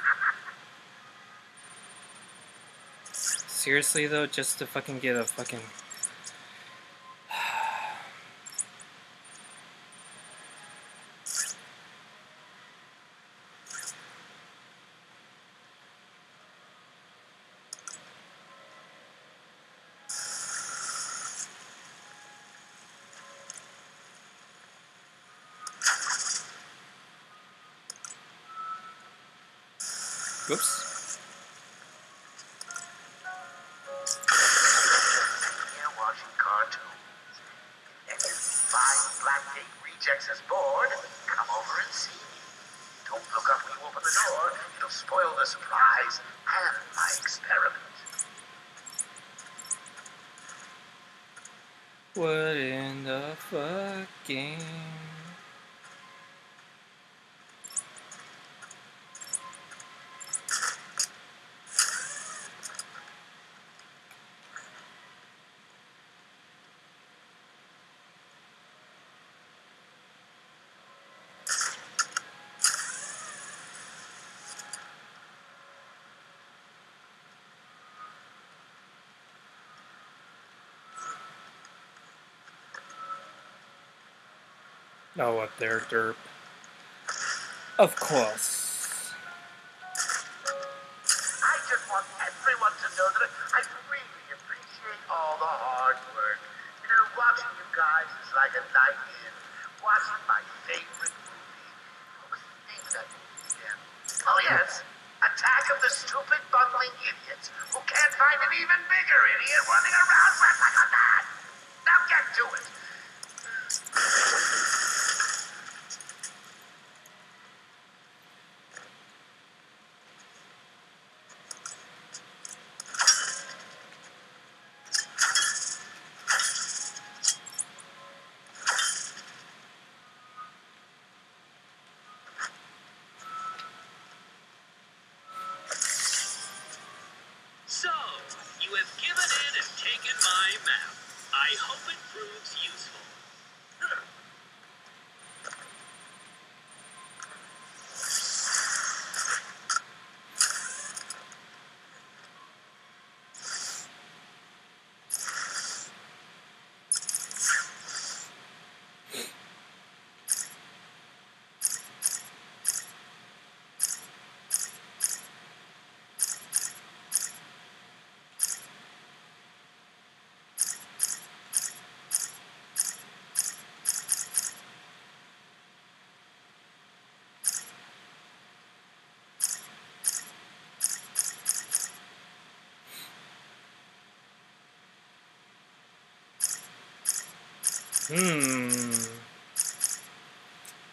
A: Seriously though, just to fucking get a fucking... Whoops.
B: Here watching cartoons. If you find Blackgate rejects as bored, come over and see me. Don't look up when you open the door. It'll spoil the surprise and my experiment.
A: What in the fucking... Oh, up there, derp. Of course.
B: I just want everyone to know that I really appreciate all the hard work. Watching you guys is like a night in. Watching my favorite movie. What was the name of that movie again? Oh, yes. Attack of the Stupid Bungling Idiots who can't find an even bigger idiot running around like a mad. Now get to it.
J: So, you have given in and taken my map. I hope it proves useful.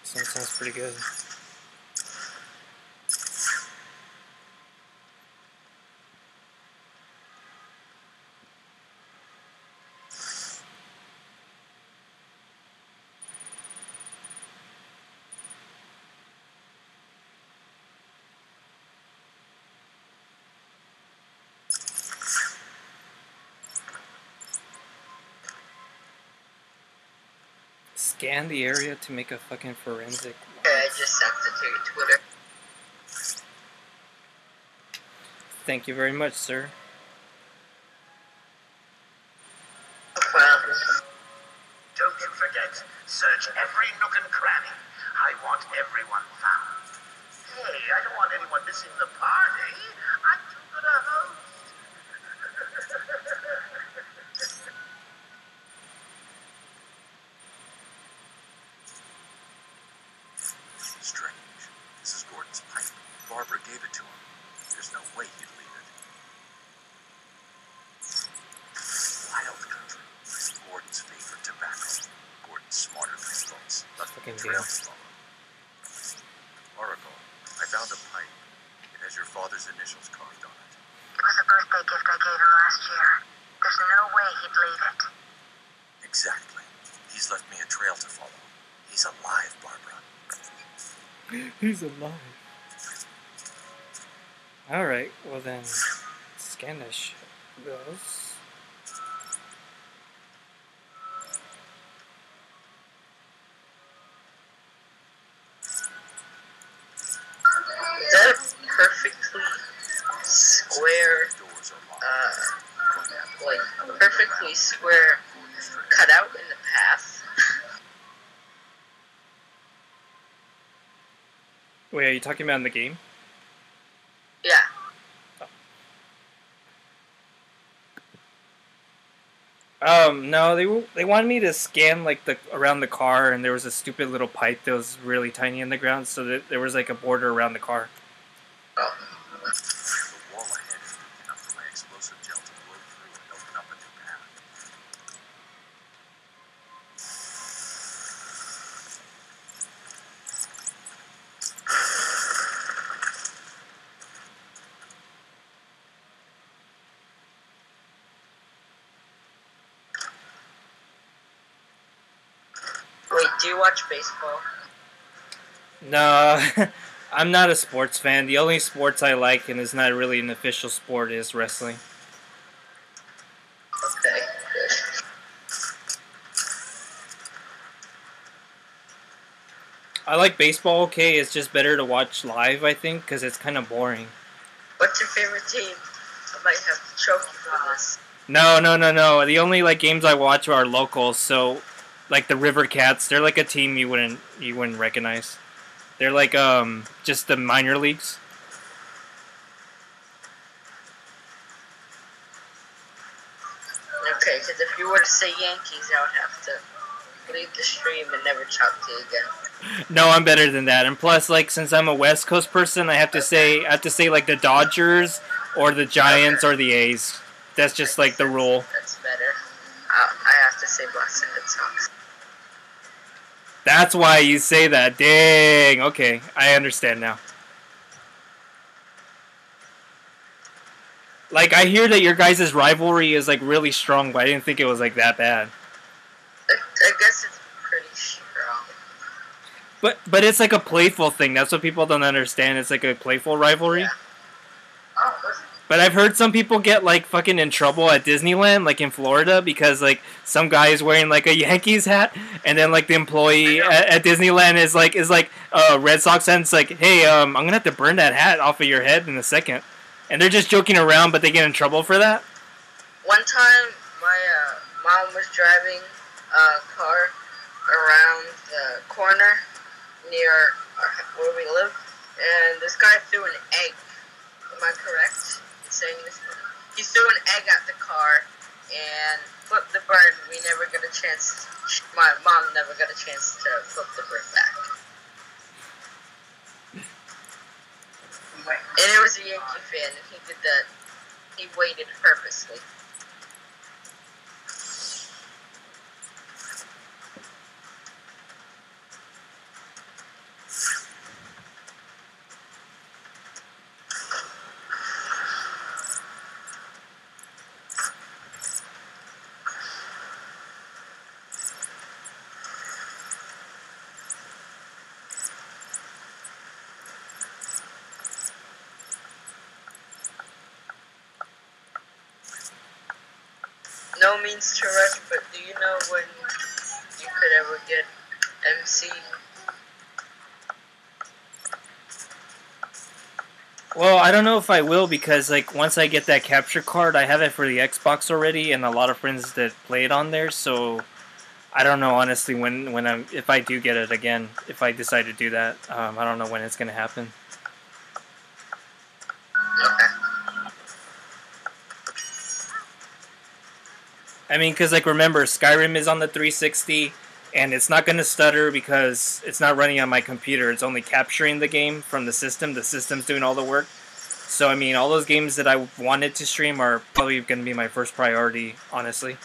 A: Sounds pretty good. scan the area to make a fucking forensic.
I: Okay, I just sent it to your Twitter.
A: Thank you very much, sir.
I: No problem.
B: Don't you forget, search every nook and cranny. I want everyone found. Hey, I don't want anyone missing the party. I'm too good a host.
F: Strange. This is Gordon's pipe. Barbara gave it to him. There's no way he'd leave it. Wild country. Gordon's favorite tobacco. Gordon's smarter than his folks. Left
A: Fucking
F: a trail
A: deal.
F: to follow. Oracle, I found a pipe. It has your father's initials carved on it.
E: It was a birthday gift I gave him last year. There's no way he'd leave it.
F: Exactly. He's left me a trail to follow. He's alive, Barbara.
A: He's alive. Alright, well then, scan that shit. Goes.
I: Is that a perfectly square,
F: Doors are locked.
I: like, perfectly square cutout in the path?
A: Wait, are you talking about in the game?
I: Yeah.
A: No, they wanted me to scan like the around the car, and there was a stupid little pipe that was really tiny in the ground, so that there was like a border around the car.
I: Oh.
F: The wall ahead is deep enough for my explosive gel to blow through and open up a new path.
I: Wait, do you watch baseball?
A: No, I'm not a sports fan. The only sports I like, and is not really an official sport, is wrestling.
I: Okay, good.
A: I like baseball, okay, it's just better to watch live, I think, because it's kind of boring.
I: What's your favorite team? I might have to choke you for this.
A: No. The only like games I watch are local, so like the River Cats, they're like a team you wouldn't recognize. They're like just the minor leagues.
I: Okay, because if you were to say Yankees, I would have to leave the stream and never talk to you again.
A: No, I'm better than that. And plus, like, since I'm a West Coast person, I have to say like the Dodgers or the Giants or the A's. That's just like the rule.
I: That's better. I have to say Boston Red Sox.
A: That's why you say that. Dang. Okay, I understand now. Like, I hear that your guys' rivalry is like really strong, but I didn't think it was like that bad.
I: I guess it's pretty strong.
A: But it's like a playful thing. That's what people don't understand. It's like a playful rivalry.
I: Yeah.
A: But I've heard some people get like fucking in trouble at Disneyland, like in Florida, because like some guy is wearing like a Yankees hat, and then like the employee at Disneyland is like Red Sox hat. And it's like, hey, I'm gonna have to burn that hat off of your head in a second. And they're just joking around, but they get in trouble for that.
I: One time, my mom was driving a car around the corner near where we live, and this guy threw an egg. Am I correct in saying this? He threw an egg at the car and flipped the bird. We never got a chance. My mom never got a chance to flip the bird back. And it was a Yankee fan, and he did that. He waited purposely. No means to rush, but do you know when you could ever get MC.
A: Well, I don't know if I will because like once I get that capture card, I have it for the Xbox already, and a lot of friends that play it on there. So I don't know honestly when I'm if I do get it again, if I decide to do that. I don't know when it's gonna happen. I mean, because like remember, Skyrim is on the 360, and it's not gonna stutter because it's not running on my computer. It's only capturing the game from the system. The system's doing all the work. So I mean, all those games that I wanted to stream are probably gonna be my first priority, honestly.